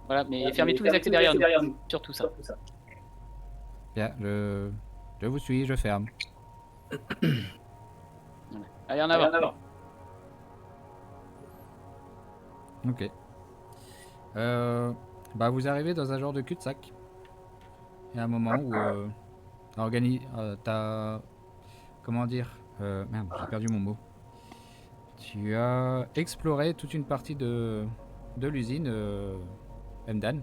Voilà, mais fermez tous les accès derrière nous. Surtout ça. Bien, je vous suis, je ferme. Allez, en avant. Ok. Bah vous arrivez dans un genre de cul-de-sac. Il y a un moment où t'as... Comment dire merde, j'ai perdu mon mot. Tu as exploré toute une partie de l'usine Mdan.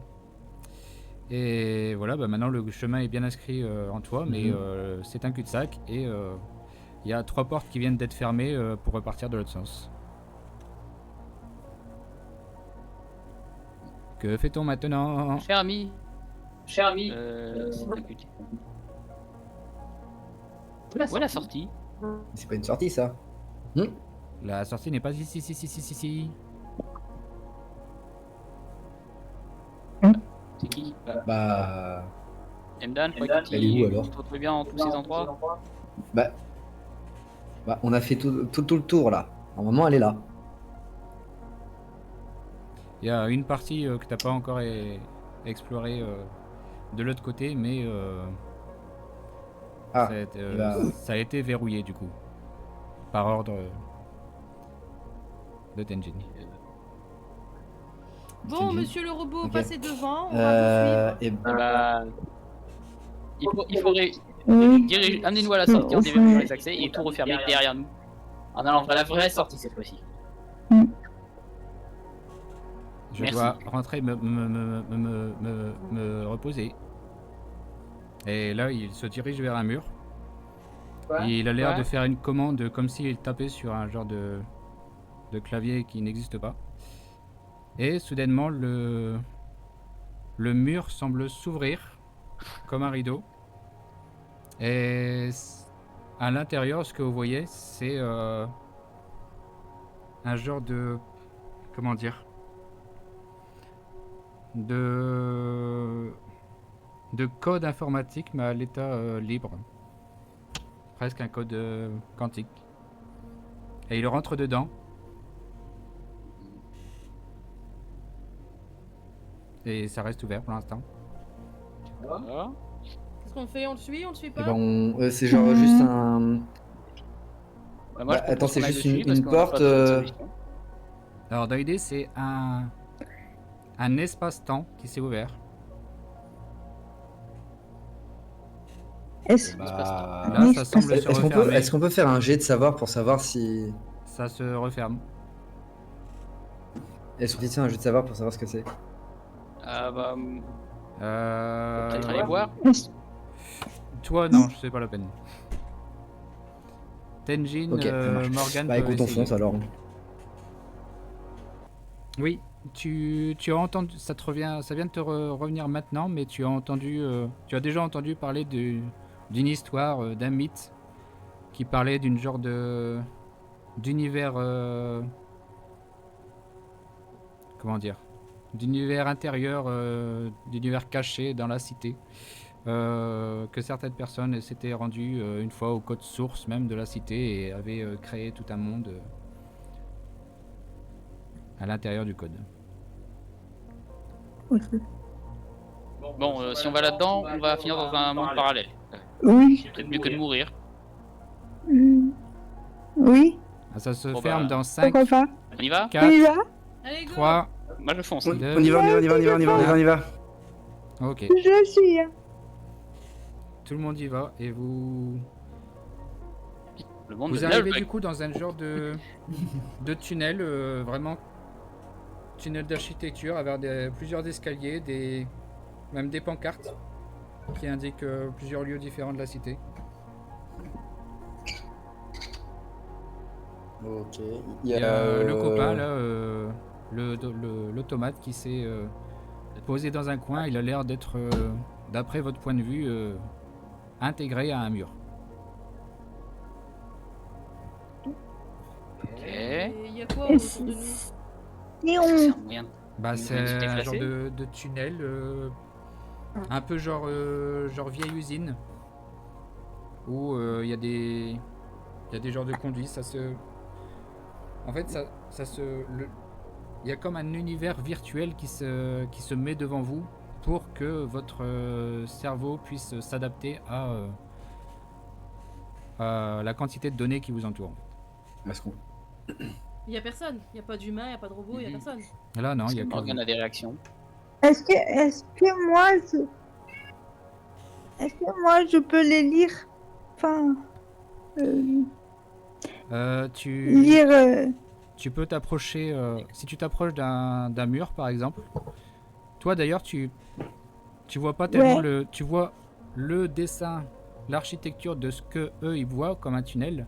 Et voilà, bah maintenant le chemin est bien inscrit en toi, mais c'est un cul-de-sac et il y a 3 portes qui viennent d'être fermées pour repartir de l'autre sens. Que fait-on maintenant? Cher ami. C'est un cul. Où est la sortie? C'est pas une sortie, ça. La sortie n'est pas ici. C'est qui? Bah... Mdan, elle est où, alors? Tu te retrouves bien dans tous ces endroits? Bah, on a fait tout le tour, là. Normalement, elle est là. Il y a une partie que t'as pas encore explorée de l'autre côté, mais Ah, ça a été verrouillé du coup, par ordre de Tenjin. Bon, monsieur le robot, Ok. passez devant, on va vous suivre. et Bah, il faudrait Oui. amenez-nous à la sortie en déverrouillant les accès et tout refermer derrière nous. En allant vers la vraie sortie cette fois-ci. Je Merci. dois rentrer me reposer. Et là, il se dirige vers un mur. Et il a l'air de faire une commande comme s'il tapait sur un genre de clavier qui n'existe pas. Et soudainement, le mur semble s'ouvrir comme un rideau. Et à l'intérieur, ce que vous voyez, c'est un genre de... Comment dire? De code informatique, mais à l'état libre. Presque un code quantique. Et il rentre dedans. Et ça reste ouvert pour l'instant. Voilà. Qu'est-ce qu'on fait? On le suit? On le suit pas? c'est genre juste un... Bah, moi, je attends, propose c'est qu'on aille juste dessus une parce qu'on a porte, pas d'autre solution. Alors dans l'idée, c'est un espace-temps qui s'est ouvert. Est-ce Bah... Là, ça semble se Est-ce refermer. qu'on peut faire un jet de savoir pour savoir si... Ça se referme. Est-ce que tu tiens un jet de savoir pour savoir ce que c'est? Ah bah, Euh... peut-être aller voir. Toi, non, c'est pas la peine. Tenjin, Ok, ça marche. Morgan. Bah peut écoute, on essayer. fonce alors. Oui, tu as entendu, ça vient de te revenir maintenant, mais tu as déjà entendu parler d'une histoire, d'un mythe qui parlait d'une genre d'univers, comment dire, d'univers intérieur, d'univers caché dans la cité, que certaines personnes s'étaient rendues une fois au code source même de la cité et avaient créé tout un monde à l'intérieur du code. Bon, si on va là-dedans, on va finir dans un monde parallèle. Oui. Peut-être mieux que de mourir. Oui. Ah, ça se Bon, ferme bah, dans 5, Pourquoi pas? On y va? 4, On y va? Allez, go! 3, Moi je fonce. On Deux. y va. ok. Je suis. Tout le monde y va et vous Le monde vous de arrivez Nullbug. du coup dans un genre de tunnel, vraiment tunnel d'architecture avec plusieurs escaliers, même des pancartes qui indiquent plusieurs lieux différents de la cité. Ok. Il y a le copain là, l'automate qui s'est posé dans un coin. Il a l'air d'être, d'après votre point de vue, intégré à un mur. Ok. Et il y a quoi Et autour de nous? C'est Néon. un moyen. Bah, Une c'est petite un déplacée. genre de tunnel, un peu genre vieille usine, où il y a des genres de conduits. Ça se, en fait, il y a comme un univers virtuel qui se met devant vous pour que votre cerveau puisse s'adapter à la quantité de données qui vous entourent. Est-ce qu'on- Il y a personne. Il y a pas d'humain, il y a pas de robot, il y a Mhm. personne. Là, non, il y a que Morgane vous. a des réactions. Est-ce que moi je peux les lire? Enfin, lire. Tu peux t'approcher, si tu t'approches d'un mur par exemple. Toi d'ailleurs, tu vois pas tellement Ouais. tu vois le dessin, l'architecture de ce que eux ils voient comme un tunnel,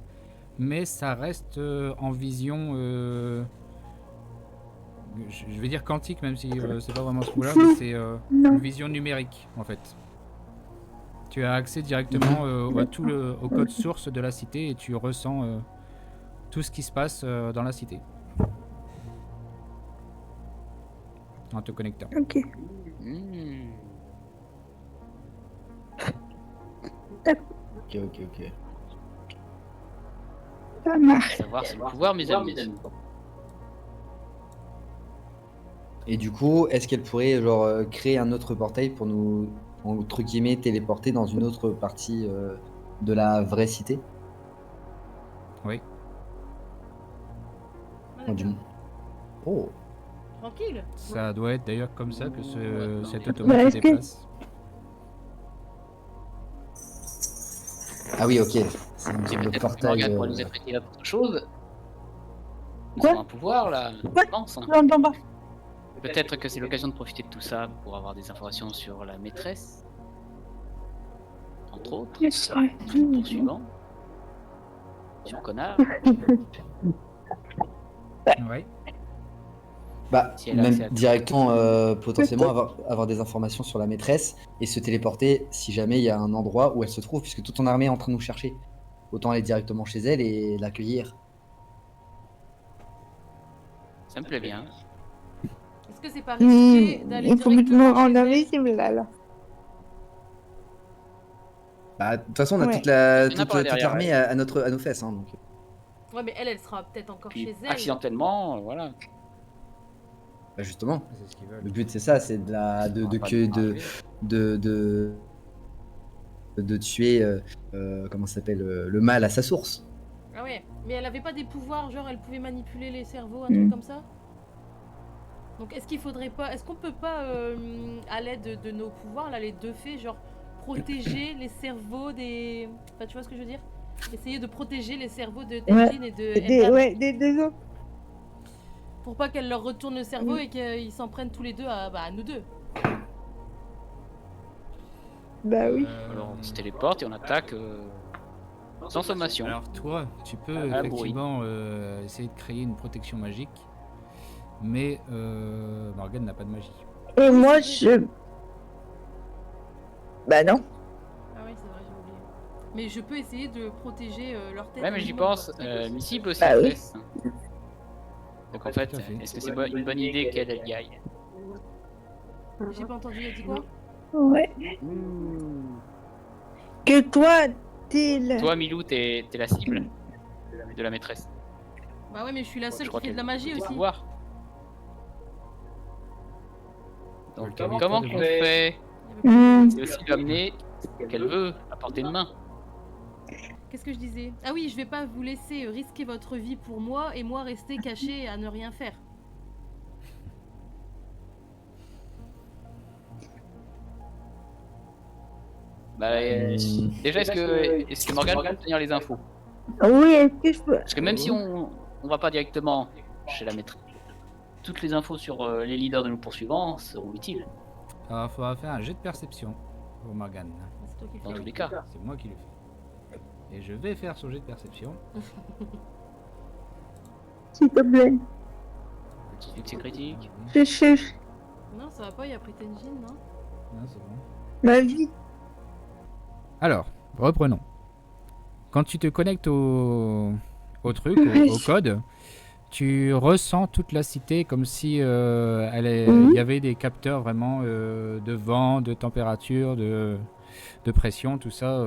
mais ça reste en vision, je vais dire quantique, même si c'est pas vraiment ce mot-là, mais c'est Non. une vision numérique en fait. Tu as accès directement au code source de la cité et tu ressens tout ce qui se passe dans la cité en te connectant. Ok. Hmm. Ok. Ça marche. Savoir, c'est le pouvoir, mes amis. Et du coup, est-ce qu'elle pourrait genre créer un autre portail pour nous, entre guillemets, téléporter dans une autre partie de la vraie cité? Oui. Ah, Oh, du d'accord. moins. Oh. Tranquille. Ça doit être d'ailleurs comme ça que Attends. cet Bah, automate se est-ce que- déplace. Ah oui, ok. C'est une Et sorte de peut-être que portail. Morgane pourrait nous être utile à autre chose. Nous Quoi avons un pouvoir là, Quoi je pense. Hein. J'entends pas. Peut-être que c'est l'occasion de profiter de tout ça pour avoir des informations sur la maîtresse. Entre autres, sur le poursuivant. Sur Connard. Ouais. Bah, Si elle a accès à même tout. directement, potentiellement avoir des informations sur la maîtresse et se téléporter si jamais il y a un endroit où elle se trouve, puisque toute ton armée est en train de nous chercher. Autant aller directement chez elle et l'accueillir. Ça me plaît bien. Est-ce que c'est pas risqué d'aller Il faut que je me directement rende chez elle? invisible là. Bah, de toute façon, on a Ouais. toute Il y en a par toute derrière, l'armée ouais. à nos fesses. Hein, donc. Ouais, mais elle sera peut-être encore Puis chez elle. accidentellement, voilà. Bah, justement, C'est ce qu'ils veulent. le but c'est ça, c'est de tuer, comment ça s'appelle, le mal à sa source. Ah ouais, mais elle avait pas des pouvoirs, genre elle pouvait manipuler les cerveaux, un Mm. truc comme ça? Donc est-ce qu'il faudrait pas, est-ce qu'on peut pas, à l'aide de nos pouvoirs, là, les deux fées, genre protéger les cerveaux des... Enfin, tu vois ce que je veux dire? Essayer de protéger les cerveaux de Tenjin et de Eldan, Des deux autres. pour pas qu'elle leur retourne le cerveau Mm. et qu'ils s'en prennent tous les deux à nous deux. Bah oui. Alors on se téléporte et on attaque sans sommation. Alors toi, tu peux Ah, effectivement essayer de créer une protection magique, mais Morgane n'a pas de magie. Et moi je. Bah non. Ah oui, c'est vrai, j'ai oublié. Mais je peux essayer de protéger leur tête. Ouais, mais j'y pense. Missy peut aussi Bah le oui. faire. Donc en fait, Tout à fait. est-ce que c'est une bonne idée qu'elle elle y aille? J'ai pas entendu, elle dit quoi? Ouais. Que toi, t'es le. Toi, Milou, t'es la cible de la maîtresse. Bah ouais, mais je suis la seule Je crois qui fait de la qu'elle magie peut aussi. pouvoir. Donc Le comment caractère qu'on de- fait? Hmm. C'est aussi lui amener ce qu'elle veut à portée de main. Qu'est-ce que je disais? Ah oui, je vais pas vous laisser risquer votre vie pour moi et moi rester caché à ne rien faire. Bah, déjà, est-ce que Morgane peut tenir les infos? Oui, est-ce que je peux. Parce que même si on va pas directement chez la maîtresse, toutes les infos sur les leaders de nos poursuivants seront utiles, Alors, il faudra faire un jet de perception pour Morgane. C'est toi qui le dans fais. tous les cas. C'est moi qui le fais. Et je vais faire son jet de perception. S'il te plaît. Petit succès critique. Je cherche Non, ça va pas, il y a pris Tenjin, non? Non, c'est bon. ma vie. Alors, reprenons. Quand tu te connectes au truc, au code, tu ressens toute la cité comme si il y avait des capteurs vraiment de vent, de température, de pression, tout ça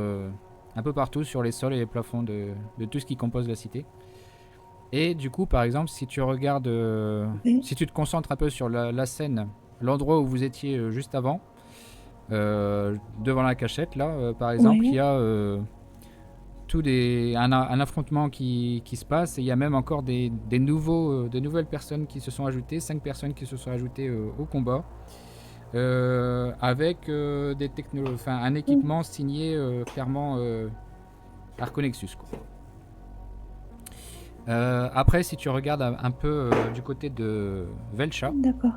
un peu partout sur les sols et les plafonds de tout ce qui compose la cité. Et du coup, par exemple, si tu regardes, Oui. si tu te concentres un peu sur la scène, l'endroit où vous étiez juste avant, devant la cachette, là, par exemple, Oui. il y a un affrontement qui se passe, et il y a même encore des nouvelles personnes qui se sont ajoutées, 5 personnes qui se sont ajoutées au combat, avec un équipement signé clairement Arconexus, quoi. Après, si tu regardes un peu du côté de Velcha, D'accord.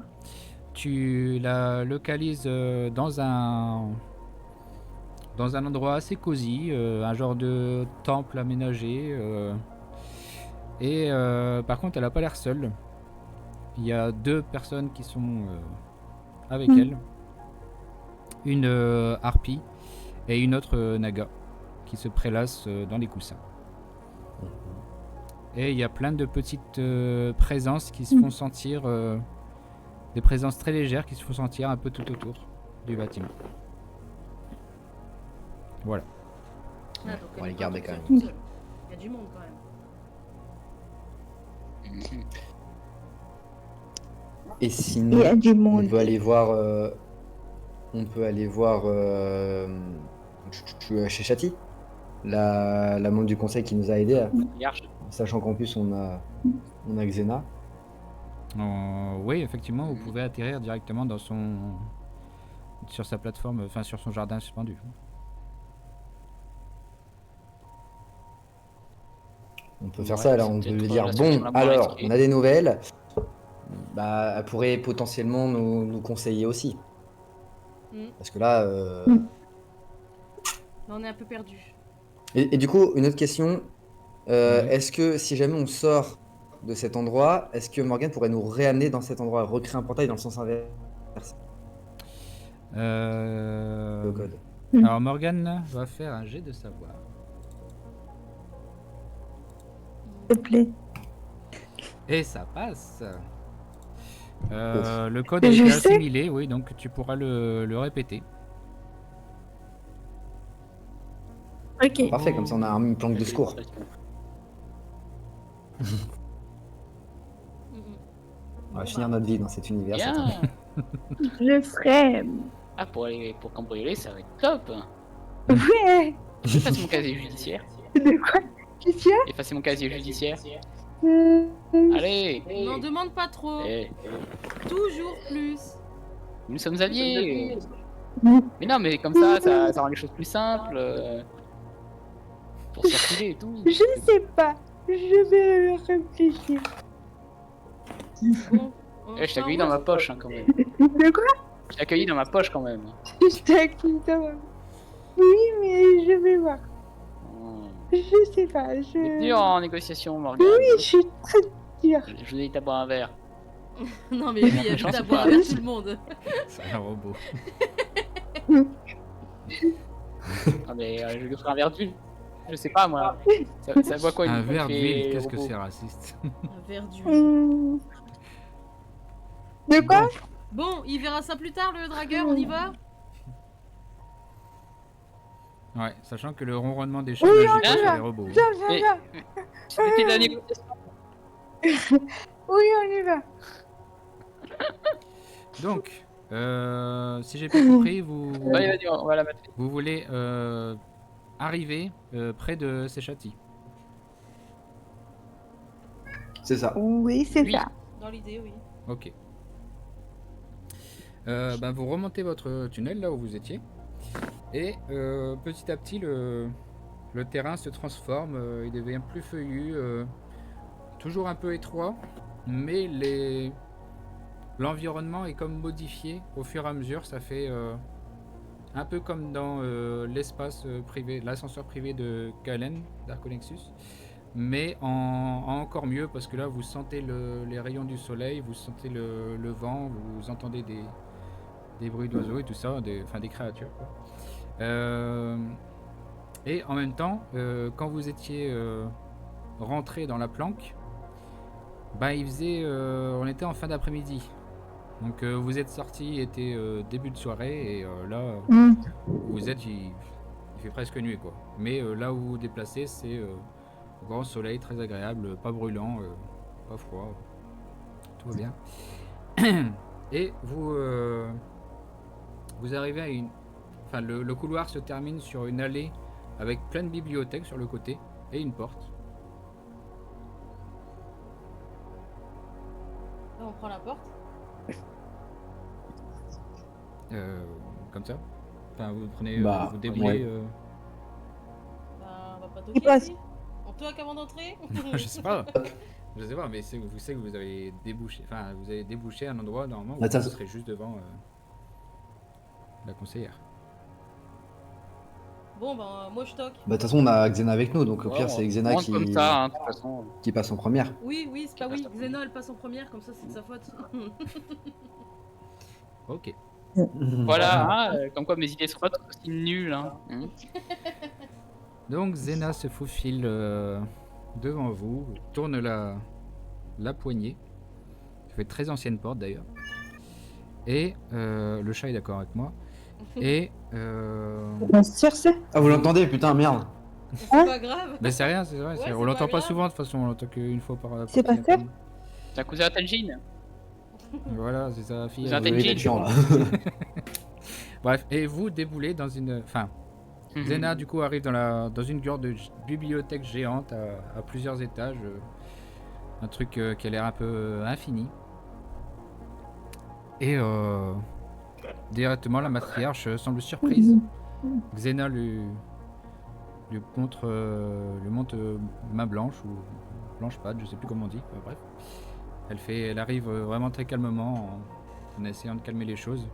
tu la localises dans un endroit assez cosy, un genre de temple aménagé. Par contre, elle a pas l'air seule. Il y a 2 personnes qui sont avec elle. Une harpie et une autre naga qui se prélasse dans les coussins. Et il y a plein de petites présences qui se font sentir, des présences très légères qui se font sentir un peu tout autour du bâtiment. Voilà. Ah, donc On va elle les est pas garder toute quand seule, même. toute seule. Il y a du monde quand même. Et Il sinon, y a du on monde. peut aller voir. Chez Chati, la membre du conseil qui nous a aidés, Vierge. sachant qu'en plus on a Xena. Oui, effectivement, vous pouvez atterrir directement sur sa plateforme, enfin sur son jardin suspendu. On peut faire Ouais, ça, là, c'est on peut peut-être lui dire la solution bon, la moins alors, risquée. on a des nouvelles. Bah, elle pourrait potentiellement nous conseiller aussi. Mm. Parce que là. Là, on est un peu perdu. Et du coup, une autre question. Ouais. Est-ce que si jamais on sort de cet endroit, est-ce que Morgane pourrait nous réamener dans cet endroit, recréer un portail dans le sens inverse? Le code. Alors Morgane va faire un jet de savoir. S'il te plaît. Et ça passe. Le code a Je été sais. assimilé, oui, donc tu pourras le répéter. Ok. Parfait, comme ça on a une planque de secours. On va finir notre vie dans cet univers. ça tombe Bien. Je le ferai. Ah, pour cambrioler, ça va être top. Ouais. Efface mon casier judiciaire. De quoi? Qu'est-ce qu'il y a? Efface mon casier judiciaire. Euh, Allez. N'en demande pas trop. Eh, Toujours plus. nous sommes alliés. Mm. Mais non, mais comme ça rend les choses plus simples. Pour circuler et tout. Je sais pas. Je vais réfléchir. Bon, on Eh, je t'ai fait un accueilli dans ma vote. poche hein, quand même. De quoi? Je t'ai accueilli dans ma poche quand même. Je t'accueille dans ma... Oui, mais je vais voir. Oh. Je sais pas. C'est dur en négociation, Morgane. Oui, je suis très dure. Je vous ai dit à boire un verre. Non, mais lui, il a juste à boire avec tout le monde. C'est un robot. Ah, mais je lui ferai un verre d'huile. Je sais pas moi. Ça boit quoi Un une verre bouffée d'huile, qu'est-ce que robot c'est raciste. Un verre d'huile. Hum. De quoi? Bon, il verra ça plus tard, le dragueur, on y va? Ouais, sachant que le ronronnement des chats Oui, n'agit on pas y sur va. les robots. Viens, viens, Mais- viens. C'était de la négociation. Oui, on y va. Donc, si j'ai bien compris, Allez, vas-y, on va la mettre. vous voulez arriver près de Séchati. C'est ça. Oui, c'est Oui. ça. Dans l'idée, oui. Ok. Vous remontez votre tunnel là où vous étiez. Et petit à petit, le terrain se transforme. Il devient plus feuillu. Toujours un peu étroit. Mais l'environnement est comme modifié au fur et à mesure. Ça fait un peu comme dans l'espace privé, l'ascenseur privé de Kalen, d'Arconexus. Mais en encore mieux, parce que là vous sentez les rayons du soleil, vous sentez le vent, vous entendez des bruits d'oiseaux et tout ça, des créatures, quoi. Et en même temps, quand vous étiez rentré dans la planque, il faisait, on était en fin d'après-midi. Donc vous êtes sorti, était début de soirée, et là Hum. vous êtes, il Il fait presque nuit, quoi. Mais là où vous vous déplacez, c'est grand soleil, très agréable, pas brûlant, pas froid. Tout va bien. Et vous arrivez à une... Enfin, le couloir se termine sur une allée avec plein de bibliothèques sur le côté et une porte. Là, on prend la porte. Comme ça. Enfin, vous prenez, Bah, vous déblayez. Bah, on va pas Il toquer passe. ici. On toque avant d'entrer. Je sais pas. Je sais pas, mais vous savez que vous avez débouché. Enfin, vous avez débouché un endroit normalement où Attends. vous serez juste devant la conseillère. Bon, bah, moi je toque. Bah, de toute façon, on a Xena avec nous, donc au Ouais, pire, on c'est Xena rentre comme ça, hein, de toute façon. qui passe en première. Oui, oui, c'est pas Qui oui. passe en Xena, elle passe en première, comme ça, c'est de sa faute. Ok. Voilà, hein, comme quoi mes idées sont pas toutes aussi nulles. Hein. Donc Xena se faufile devant vous, tourne la poignée. Ça fait très ancienne porte d'ailleurs. Et le chat est d'accord avec moi. Et Bien sûr, c'est. Ah, vous l'entendez? Putain, merde. C'est pas grave. mais c'est rien, c'est vrai. Ouais, c'est- c'est on l'entend pas pas grave. souvent de toute façon, on l'entend qu'une fois par. C'est pas ça? C'est un cousin à Tanjin. Voilà, c'est sa fille. Vous êtes elle- intelligent. Oui, chiant, là. Bref, et vous déboulez dans une. Enfin, Xena du coup arrive dans une grande bibliothèque géante à plusieurs étages. Un truc qui a l'air un peu infini. Et directement la matriarche semble surprise. Xena lui montre main blanche ou blanche pâte, je sais plus comment on dit. Bref, elle arrive vraiment très calmement en essayant de calmer les choses.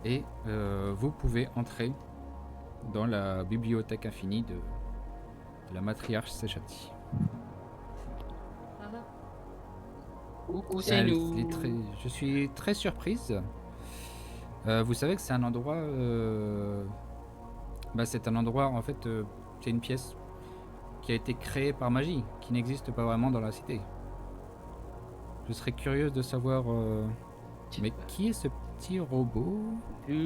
Et vous pouvez entrer dans la bibliothèque infinie de la matriarche Sechati. Voilà. Coucou, c'est nous. Je suis très surprise. Vous savez que c'est un endroit... c'est un endroit, en fait, c'est une pièce qui a été créée par magie, qui n'existe pas vraiment dans la cité. Je serais curieuse de savoir... mais qui est ce petit robot?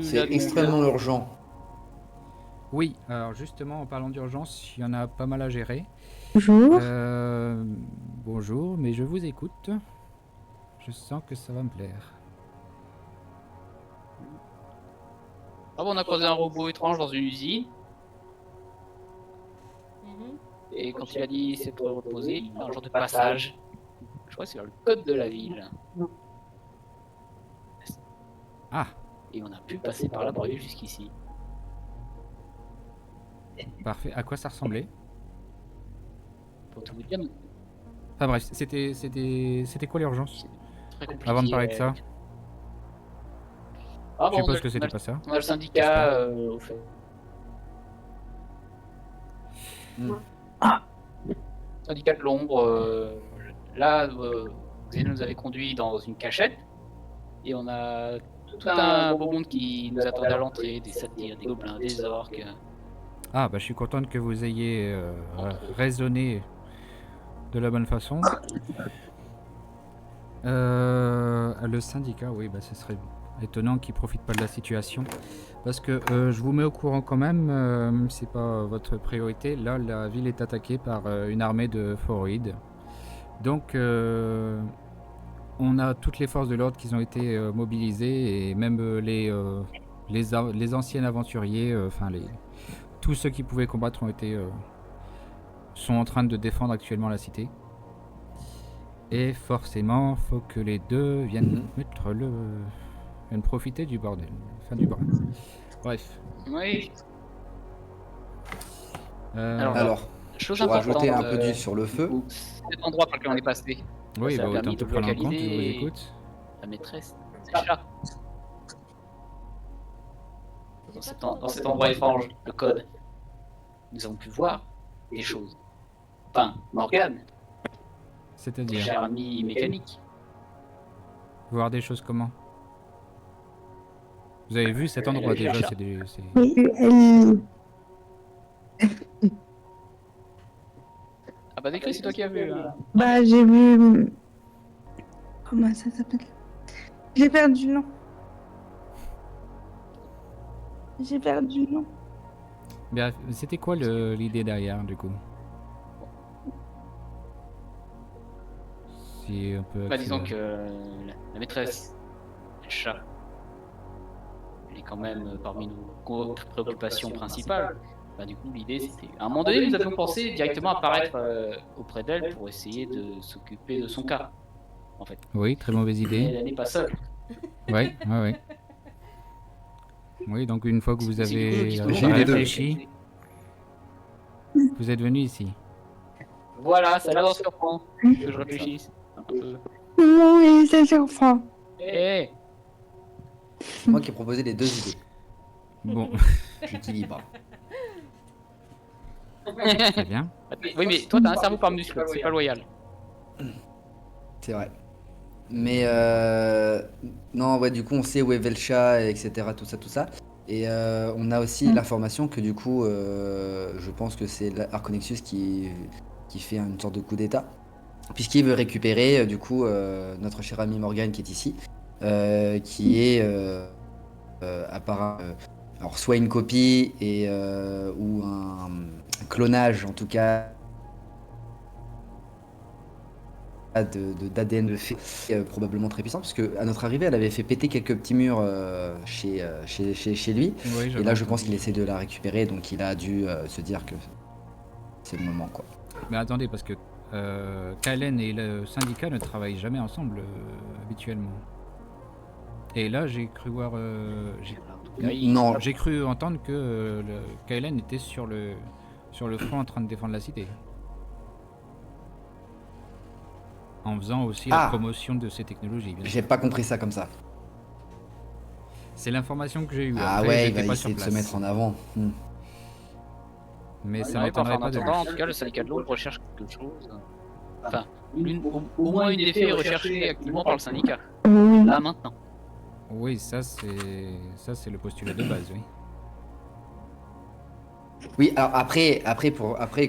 C'est extrêmement urgent. Oui, alors justement, en parlant d'urgence, il y en a pas mal à gérer. Bonjour. Bonjour, mais je vous écoute. Je sens que ça va me plaire. Ah bon, on a croisé un robot étrange dans une usine. Mhm. Et quand il a dit c'est pour reposer, il y a un genre de passage. Je crois que c'est vers le code de la ville. Ah, Et on a pu passer par là pour aller jusqu'ici. parfait. À quoi ça ressemblait? Pour tout vous dire, Enfin bref, c'était quoi l'urgence? très compliqué. Avant de parler de ça, Ah je bon, suppose que c'était pas ça. on a le syndicat au fait. Syndicat de l'ombre. Là, Xena nous avait conduit dans une cachette. Et on a tout un beau monde qui nous attendait à l'entrée. Des satyres, des gobelins, des orques. Ah, bah je suis contente que vous ayez raisonné de la bonne façon. Le syndicat, oui, bah ce serait étonnant qu'il profite pas de la situation. Parce que je vous mets au courant quand même, c'est pas votre priorité. Là, la ville est attaquée par une armée de foroïdes. Donc, on a toutes les forces de l'ordre qui ont été mobilisées et même les anciens aventuriers, tous ceux qui pouvaient combattre sont en train de défendre actuellement la cité. Et forcément, faut que les deux viennent viennent profiter du bordel, fin du bordel. Bref. Oui. Alors, Chose pour rajouter un importante, peu d'huile sur le feu, cet endroit par lequel on est passé. Oui, Ça a bah, autant permis te de prendre en compte, je vous localiser- écoute. La maîtresse, c'est le chat. Dans cet endroit étrange, le code, nous avons pu voir des choses. Enfin, Morgane, C'est-à-dire, cher ami mécanique. voir des choses comment? Vous avez vu cet endroit Elle a vu déjà, un c'est... Oui, elle. Ah bah décris, c'est toi qui as vu. Hein. Bah, j'ai vu. Comment ça s'appelle? J'ai perdu le nom. J'ai perdu le nom. Bien, c'était quoi l'idée derrière, du coup? Si on peut Bah, disons accélérer. que la maîtresse, le chat, elle est quand même parmi nos préoccupations principales. Bah, du coup, l'idée, c'était... À un moment donné, nous avions pensé directement apparaître auprès d'elle pour essayer de s'occuper de son cas, en fait. Oui, très mauvaise Mais idée. elle n'est pas seule. Oui, oui. Oui, donc une fois que vous C'est du coup, avez justement, J'ai eu les deux. réfléchi, vous êtes venu ici. Voilà, ça a l'air surprendre que je réfléchisse un peu. Oui, c'est surprend. Eh, C'est moi qui ai proposé les deux idées. Bon, Je suis libre. très bien. oui, mais toi, t'as un cerveau par muscle, c'est pas loyal. C'est vrai. Mais non, ouais, du coup, on sait où est Velcha, etc. Tout ça. Et on a aussi l'information que du coup, je pense que c'est Arconexus qui fait une sorte de coup d'état. Puisqu'il veut récupérer, du coup, notre cher ami Morgan qui est ici. Qui est apparemment alors soit une copie et ou un clonage en tout cas d'ADN de fée probablement très puissant parce que à notre arrivée elle avait fait péter quelques petits murs chez lui Oui, et là je pense qu'il essaie de la récupérer donc il a dû se dire que c'est le moment quoi. Mais attendez, parce que Kalen et le syndicat ne travaillent jamais ensemble habituellement. Et là, j'ai cru voir... Non, J'ai cru entendre que Kalen était sur le front en train de défendre la cité. En faisant aussi la promotion de ces technologies. Bien j'ai sûr. pas compris ça comme ça. C'est l'information que j'ai eue. Ah Après, ouais, il j'étais va pas essayer sur de se place. mettre en avant. Mais ça Ouais, m'étonnerait enfin, pas de en lui. attendant, en tout cas, le syndicat de l'ombre recherche quelque chose. Enfin, au moins une des faits est recherchée activement par le syndicat. Là, maintenant. Oui, ça c'est le postulat de base, oui. Oui, alors après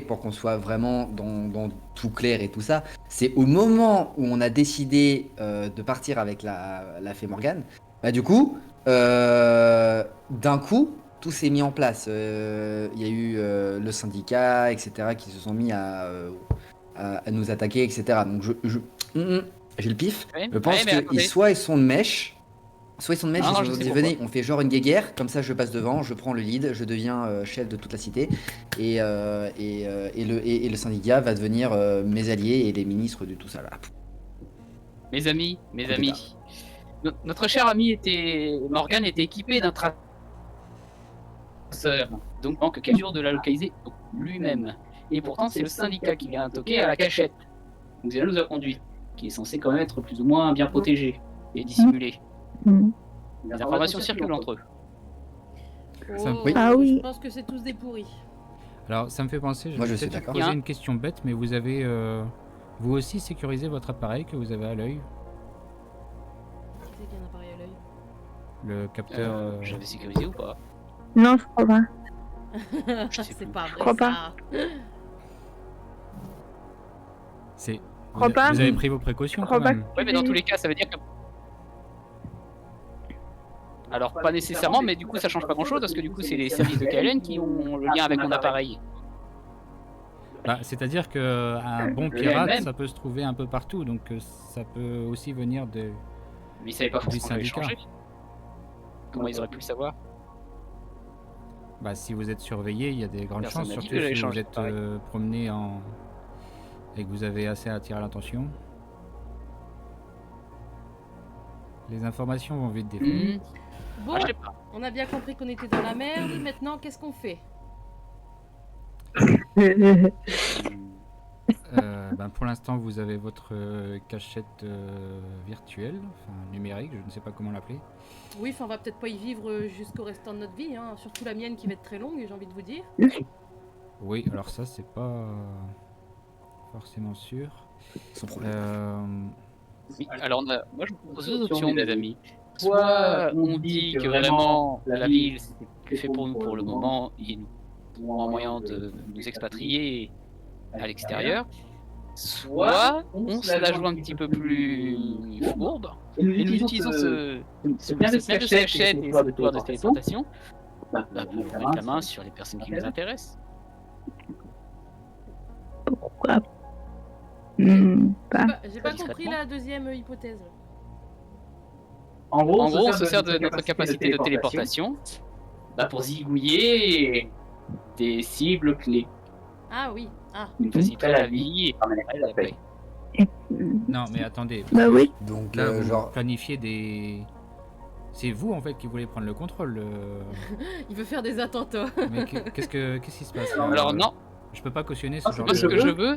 pour qu'on soit vraiment dans tout clair et tout ça, c'est au moment où on a décidé de partir avec la fée Morgane, bah du coup, d'un coup, tout s'est mis en place. Il y a eu le syndicat, etc., qui se sont mis à nous attaquer, etc. Donc j'ai le pif. Ouais, Je pense ouais, mais qu'ils attendez. soit ils sont de mèche. Soit ils sont de mèche, Ah, ils je ont sais dit pourquoi. venez, on fait genre une guéguerre, comme ça je passe devant, je prends le lead, je deviens chef de toute la cité, et le syndicat va devenir mes alliés et les ministres de tout ça là. Mes amis, Coup d'état. Notre cher ami Morgan était équipé d'un traceur, donc manque qu'à mesure de la localiser lui-même. Et pourtant, c'est le syndicat qui vient toquer à la cachette. Donc cela nous a conduit, qui est censé quand même être plus ou moins bien protégé et dissimulé. Les informations circulent entre eux. Ça- Oh, oui. Ah oui. Je pense que c'est tous des pourris. Alors, ça me fait penser, je Moi, vais je suis peut-être d'accord. poser Bien. une question bête, mais vous avez vous aussi sécurisé votre appareil que vous avez à l'œil, Qui c'est qui a un appareil à l'œil? le capteur. J'avais sécurisé ou pas? Non, je crois pas. sais C'est plus. pas vrai crois pas. ça. C'est. Crois Vous, pas. vous avez pris vos précautions Crois quand pas. même. Ouais, mais dans tous les cas, ça veut dire que... Alors, pas nécessairement, mais du coup, ça change pas grand-chose, parce que du coup, c'est les services de KLN qui ont le lien avec mon appareil. Bah, c'est-à-dire que un bon Le pirate, même. ça peut se trouver un peu partout, donc ça peut aussi venir de. Mais ils savaient pas Du forcément que j'allais syndicat. changer. Comment ils auraient pu le savoir? Bah, si vous êtes surveillé, il y a des grandes Personne chances, n'a dit surtout que j'allais si vous changer, êtes pareil. promené et que vous avez assez attiré l'attention. Les informations vont vite défiler. Bon, Ah, je sais pas. on a bien compris qu'on était dans la merde. Maintenant, qu'est-ce qu'on fait? Ben, pour l'instant, vous avez votre cachette virtuelle, enfin numérique, je ne sais pas comment l'appeler. Oui, enfin, on va peut-être pas y vivre jusqu'au restant de notre vie, hein. Surtout la mienne qui va être très longue, j'ai envie de vous dire. Oui, alors ça, c'est pas forcément sûr. Sans problème. Oui, alors, moi, je vous propose deux options, mes amis. Soit on dit que vraiment la ville, c'est plus fait pour nous pour le moment, et nous trouvons un moyen de nous expatrier à l'extérieur. Soit on se la joue un petit peu plus fourbe, et nous utilisons ce bien de cachette et ce pouvoir de téléportation Bah, pour mettre la main sur les personnes qui nous intéressent. Pourquoi pas? J'ai pas compris Discrètement. la deuxième hypothèse. En gros, on se sert de notre capacité de téléportation pour zigouiller des cibles clés. Ah oui. Ah. Une faciliterait la vie et permettrait la paix. Non, mais attendez. Bah oui. Donc, Là, vous genre, planifiez des... C'est vous, en fait, qui voulez prendre le contrôle. Il veut faire des attentats. Mais qu'est-ce qui se passe là Alors non, Je peux pas cautionner ce genre moi ce de... que je veux,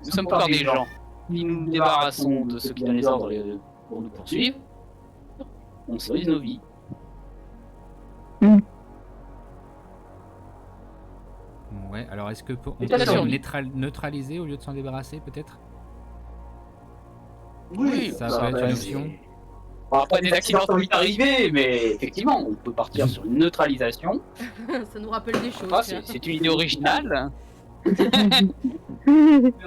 nous sommes encore des gens. Si nous nous débarrassons de ceux qui donnent les ordres pour nous poursuivre, on sauve nos vies. Ouais, alors est-ce que on Et peut bien sûr. neutraliser au lieu de s'en débarrasser, peut-être? Oui, Ça peut être une option. Bon, après, des accidents sont vite arrivés, mais effectivement, on peut partir sur une neutralisation. Ça nous rappelle des choses. Ah, tiens. c'est une idée originale.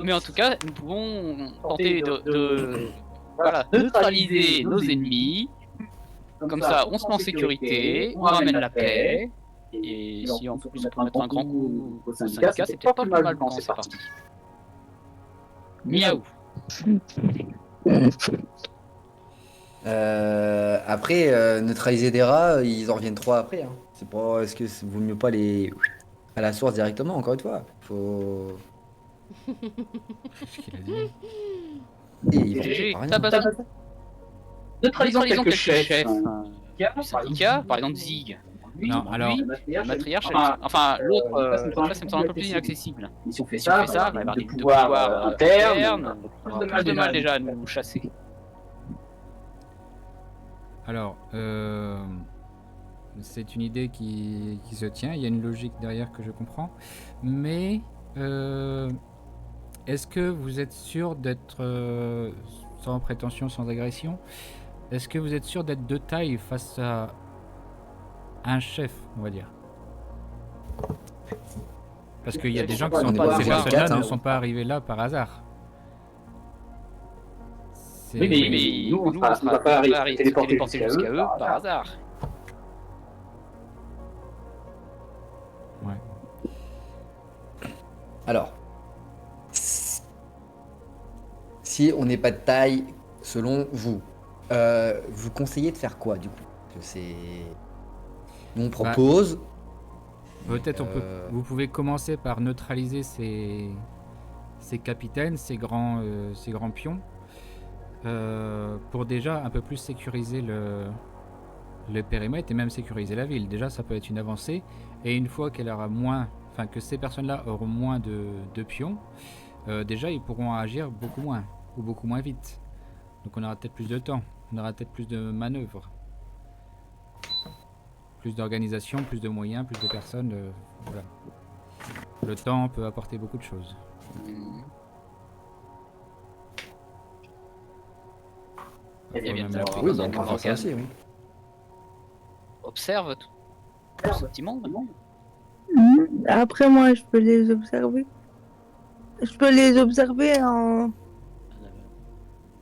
Mais en tout cas, nous pouvons tenter de neutraliser nos ennemis. Comme ça, on se met en sécurité, on ramène la paix. Et si en plus on peut mettre un grand coup au syndicat, c'est peut-être pas plus mal quand c'est parti. Miaou. Après, neutraliser des rats, ils en reviennent 3 après. Hein. C'est pas. Est-ce que vaut mieux pas les à la source directement, encore une fois? Faut. Ce qu'il a dit. Et ils vont GG, pas rien. tabassons. Neutralisons quelques chefs du syndicat, par exemple Zig. Lui, Non, alors- le matriarche, enfin l'autre, ça me semble un peu plus inaccessible. Si on fait ça, il va y avoir des pouvoirs internes, on aura plus de mal déjà à nous chasser. Alors, c'est une idée qui se tient, il y a une logique derrière que je comprends, mais est-ce que vous êtes sûr d'être, sans prétention, sans agression, est-ce que vous êtes sûr d'être de taille face à un chef, on va dire? Parce qu'il y a des gens qui sont On est pas, pas ces des personnes-là quatre, ne hein. sont pas arrivés là par hasard. C'est- Oui, mais nous, on ne va pas arriver à téléporter jusqu'à eux par hasard. Ouais. Alors, si on n'est pas de taille, selon vous, vous conseillez de faire quoi du coup? Parce que c'est. Nous on propose. Peut-être vous pouvez commencer par neutraliser ces capitaines, ces grands pions, pour déjà un peu plus sécuriser le périmètre et même sécuriser la ville. Déjà, ça peut être une avancée. Et une fois qu'elle aura moins, enfin que ces personnes-là auront moins de pions, déjà ils pourront agir beaucoup moins ou beaucoup moins vite. Donc on aura peut-être plus de temps, on aura peut-être plus de manœuvres. Plus d'organisation, plus de moyens, plus de personnes. Voilà. Le temps peut apporter beaucoup de choses. Eh bien, Faut même alors, Oui, dans bah, un on peut faire ça aussi, oui. observe tout ce petit monde. Après, moi, je peux les observer. Je peux les observer en.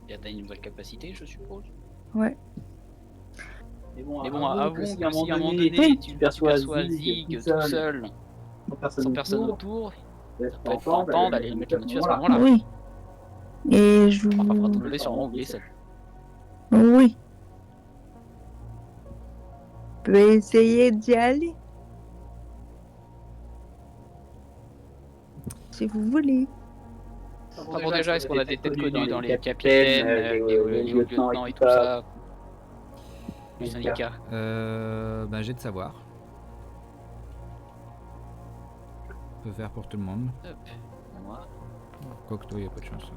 Il y a une nouvelle capacité, je suppose. Ouais. Mais bon, avouons que si à un moment donné tu perçois Zig tout seul, sans personne autour, ça peut être tentant d'aller le mettre là-dessus à ce moment-là. Oui. Et je Enfin, faudra vous. tomber sur un onglet seul. Oui. Je peux essayer d'y aller. Si vous voulez. Ah bon, déjà, est-ce qu'on a des têtes connues dans les capitaines, les lieutenants et tout ça du syndicat? Ben, j'ai de savoir. On peut faire pour tout le monde. Hop. Moi, Quoique toi, il n'y a pas de chance.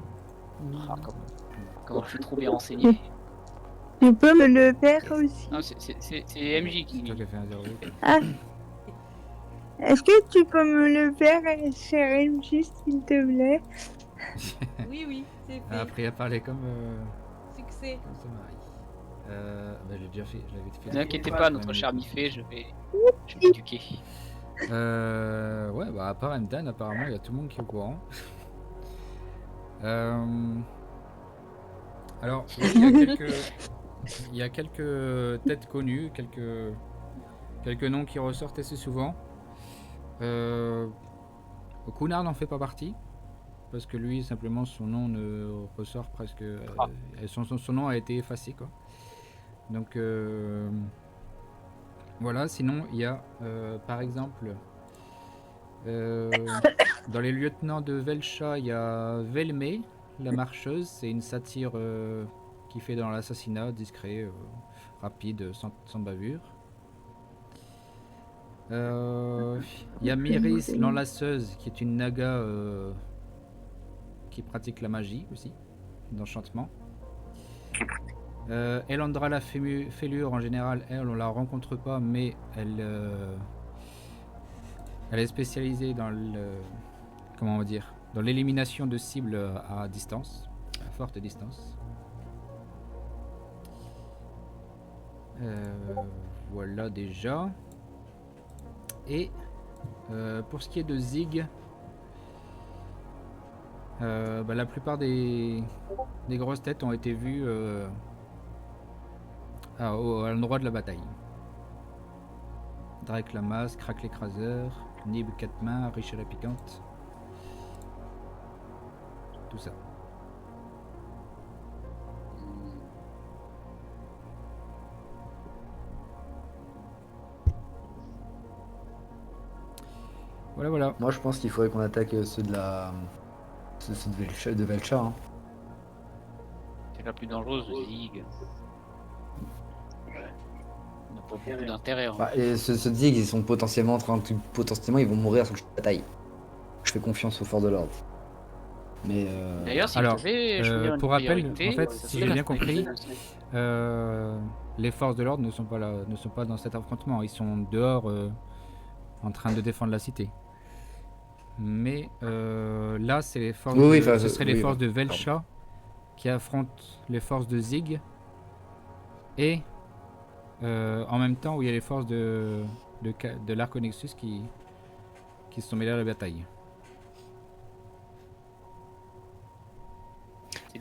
comment je suis trop bien renseigné. Tu peux me le faire aussi. Non, c'est MJ qui C'est toi qui as fait un 0. Ah. Est-ce que tu peux me le faire, cher MJ, s'il te plaît? Oui, oui, c'est fait. Après, à parler comme Succès. son mari. Ben, j'ai déjà fait. Je l'avais fait. Ne vous inquiétez pas, notre cher Miffé, je vais l'éduquer. Ouais, bah à part Mdan, apparemment il y a tout le monde qui est au courant. Alors, oui, il y a quelques têtes connues, quelques quelques noms qui ressortent assez souvent. Cunard n'en fait pas partie. Parce que lui, simplement, son nom ne ressort presque. Son nom a été effacé, quoi. Donc, voilà. Sinon, il y a, par exemple, dans les lieutenants de Velcha, il y a Velmé, la marcheuse. C'est une satire qui fait dans l'assassinat, discret, rapide, sans bavure. Il y a Myris, l'enlaceuse, qui est une naga qui pratique la magie aussi, d'enchantement. Elandra la fêlure, en général, elle, on la rencontre pas, mais elle est spécialisée dans comment on va dire, dans l'élimination de cibles à distance, à forte distance. Voilà déjà. Et pour ce qui est de Zig, la plupart des grosses têtes ont été vues à l'endroit de la bataille. Drake Lamas, Crack l'écraseur, Nib 4 mains, Riche à la piquante. Tout ça. Voilà, voilà. Moi, je pense qu'il faudrait qu'on attaque ceux de Velcha. Hein. C'est la plus dangereuse, Zig. On n'a pas beaucoup d'intérêt. Hein. Bah, et ceux de Zig, ils sont potentiellement ils vont mourir sur le champ de bataille. Je fais confiance aux forces de l'ordre. Mais D'ailleurs, si alors, vous pouvez choisir une pour rappel, priorité, en fait, ça si serait j'ai la bien compris, sniper. les forces de l'ordre ne sont pas dans cet affrontement. Ils sont dehors en train de défendre la cité. Mais là, c'est les forces. Ce seraient les forces de Velcha qui affrontent les forces de Zig. Et en même temps, où il y a les forces de l'Arconexus qui se sont mêlées à la bataille.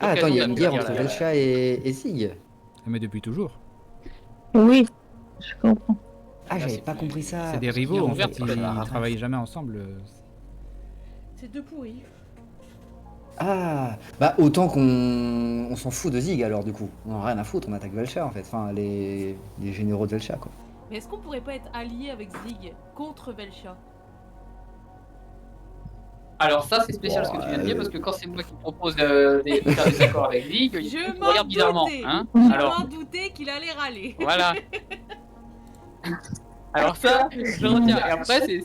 ah, attends, il y a une guerre entre Velcha et Zig. Mais depuis toujours. Oui, je comprends. Ah, j'avais pas compris ça. C'est des parce qu'ils rivaux, ont en ouvert fait. pour Ils la- travaillent jamais ensemble. C'est deux pourris. Ah, bah autant qu'on s'en fout de Zig alors du coup. On en a rien à foutre, on attaque Velcha en fait. Enfin, les généraux de Velcha quoi. Mais est-ce qu'on pourrait pas être allié avec Zig contre Velcha? Alors ça, c'est spécial ce que tu viens de dire, parce que quand c'est moi qui propose de faire des accords avec Zig, il Je me m'en regarde bizarrement. doutais. Hein Je Alors, m'en doutais qu'il allait râler. voilà. Alors ça, je retiens. Et après, c'est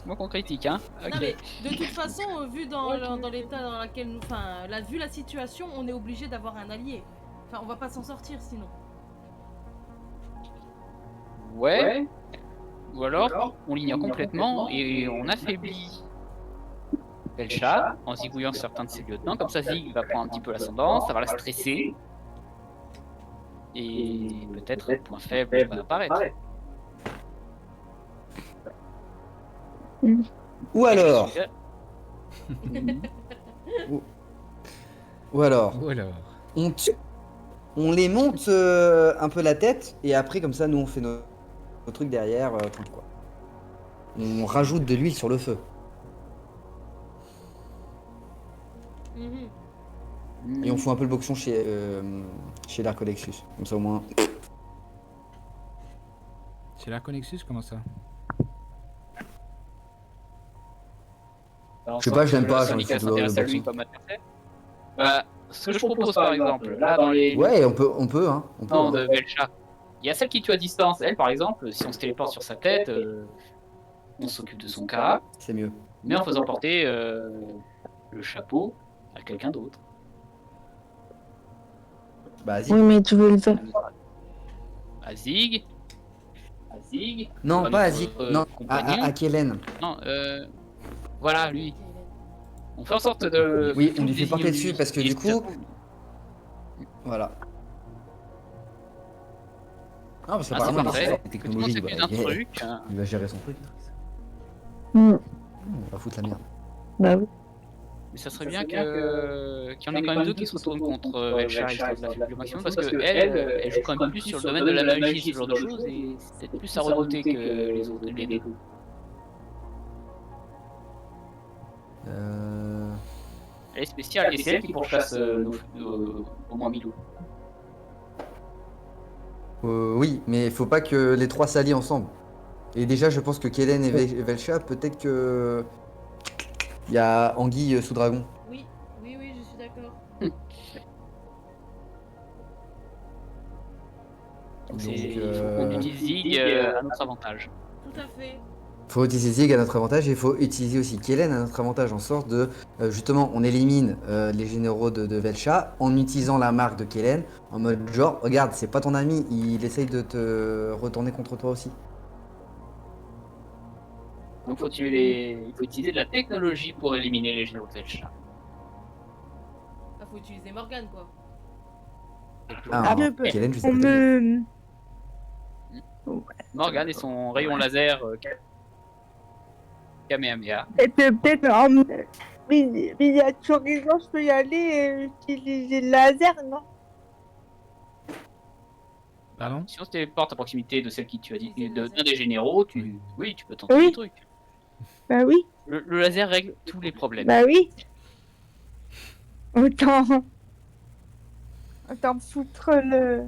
moi qu'on critique. Hein. Ok. Non mais de toute façon, vu dans l'état dans lequel nous, vu la situation, on est obligé d'avoir un allié. Enfin, on va pas s'en sortir sinon. Ouais. Ou alors, on l'ignore complètement et on affaiblit Velcha en zigouillant certains de ses lieutenants. Comme ça, Zig va prendre un petit peu l'ascendant, ça va la stresser. Et peut-être un point faible va apparaître. Ou alors, ou alors, on les monte un peu la tête et après comme ça nous on fait nos trucs derrière, tranquille quoi. On rajoute de l'huile sur le feu. Mhm. Et on fout un peu le boxon chez l'Arconexus. Comme ça au moins. C'est l'Arconexus, comment ça? Alors, Je sais pas, je l'aime pas, le je me syndicat fous de s'intéresse à lui boxon. comme adversaire. Bah, ce que je propose par exemple, là dans les Ouais, on peut hein. On peut, non, hein. de Velcha, il y a celle qui tue à distance. Elle, par exemple, si on se téléporte sur sa tête, on s'occupe de son cas, C'est mieux. mais en faisant porter le chapeau à quelqu'un d'autre. Bah vas-y. Oui, mais tu veux le faire. À Zig. À Zig. Non, Pas pas à notre, Zig. euh, Non, compagnon. à Kellen. Non, voilà, lui. On fait en sorte de. Oui, on lui fait porter dessus parce que du coup. Voilà. Ah, parce Ah, c'est qu'apparemment, il parfait. sort des On technologies. s'occupe Bah, d'un truc. Hein. il va gérer son truc. Mm. On va foutre la merde. Bah oui. Mais ça serait bien qu'il y en ait quand même deux qui se retournent contre Velcha, histoire de la faire le maximum, parce que elle joue quand même plus sur le domaine de la magie, ce genre de choses, et c'est peut-être plus à redouter que les autres, les deux. Elle est spéciale, et c'est elle qui pourchasse au moins Milou. Oui, mais il faut pas que les trois s'allient ensemble. Et déjà, je pense que Kellen et Velcha, peut-être que. Il y a Anguille sous dragon. Oui, je suis d'accord. Donc Donc, il faut qu'on utilise Zig à notre avantage. Tout à fait. Faut utiliser Zig à notre avantage et il faut utiliser aussi Kellen à notre avantage en sorte de justement on élimine les généraux de Velcha en utilisant la marque de Kellen en mode genre regarde c'est pas ton ami, il essaye de te retourner contre toi aussi. Donc il faut utiliser de la technologie pour éliminer les généraux de Velcha. Ah, faut utiliser Morgane, quoi. Ah, je peux. Kellen, je sais On pas. me... Morgane et son rayon laser Kamehameha. Et peut-être en miniaturisant, je peux y aller et utiliser le laser, non? Pardon? Si on se téléporte à proximité de celle qui tu as dit, d'un des généraux, tu peux tenter Oui. des trucs. Bah oui, Le laser règle tous les problèmes. bah oui. Autant me foutre le...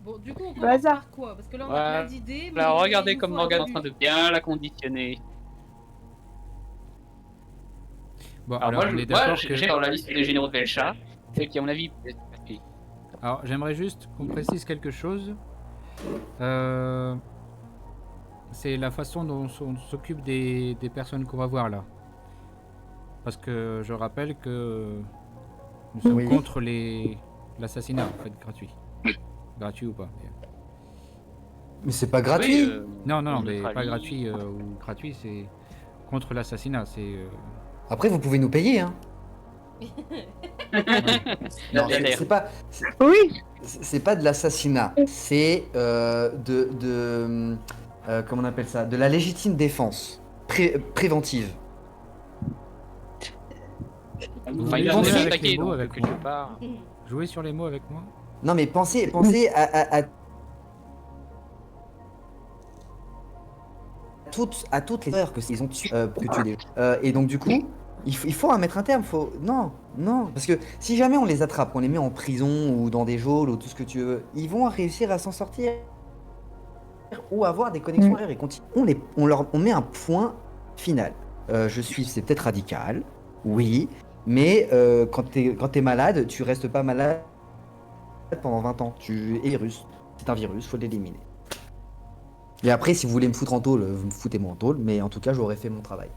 Bon, du coup, on Le commence hasard. par quoi? Parce que là, on Ouais. a plein d'idées. mais Alors il regardez nous comme faut Morgane un est en train début. de bien la conditionner. Bon, Alors alors on est moi d'accord j'ai que. dans la liste des généraux de Velcha, celle qui à mon avis Alors j'aimerais juste qu'on précise quelque chose. C'est la façon dont on s'occupe des personnes qu'on va voir là. Parce que je rappelle que nous sommes Oui. contre l'assassinat en fait gratuit. Gratuit ou pas. Mais c'est pas gratuit. Oui, Non, non, on mais mettra pas le- gratuit ou gratuit, c'est contre l'assassinat. C'est. Après vous pouvez nous payer hein. Non, LR. c'est pas Oui, c'est pas de l'assassinat, c'est comment on appelle ça? De la légitime défense préventive. Vous Enfin, il voulez a jouer déjà avec attaqué, les mots donc avec quelque moi? part. Jouer sur les mots avec moi? Non mais pensez à toutes les heures que ils ont tué des gens. Et donc du coup, il faut en mettre un terme. Non, parce que si jamais on les attrape, on les met en prison ou dans des geôles ou tout ce que tu veux, ils vont réussir à s'en sortir ou avoir des connexions arrière et continuer. On met un point final. C'est peut-être radical, oui, mais quand t'es malade, tu restes pas malade pendant 20 ans. Tu es virus. C'est un virus, faut l'éliminer. Et après, si vous voulez me foutre en tôle, vous me foutez-moi en tôle, mais en tout cas, j'aurais fait mon travail.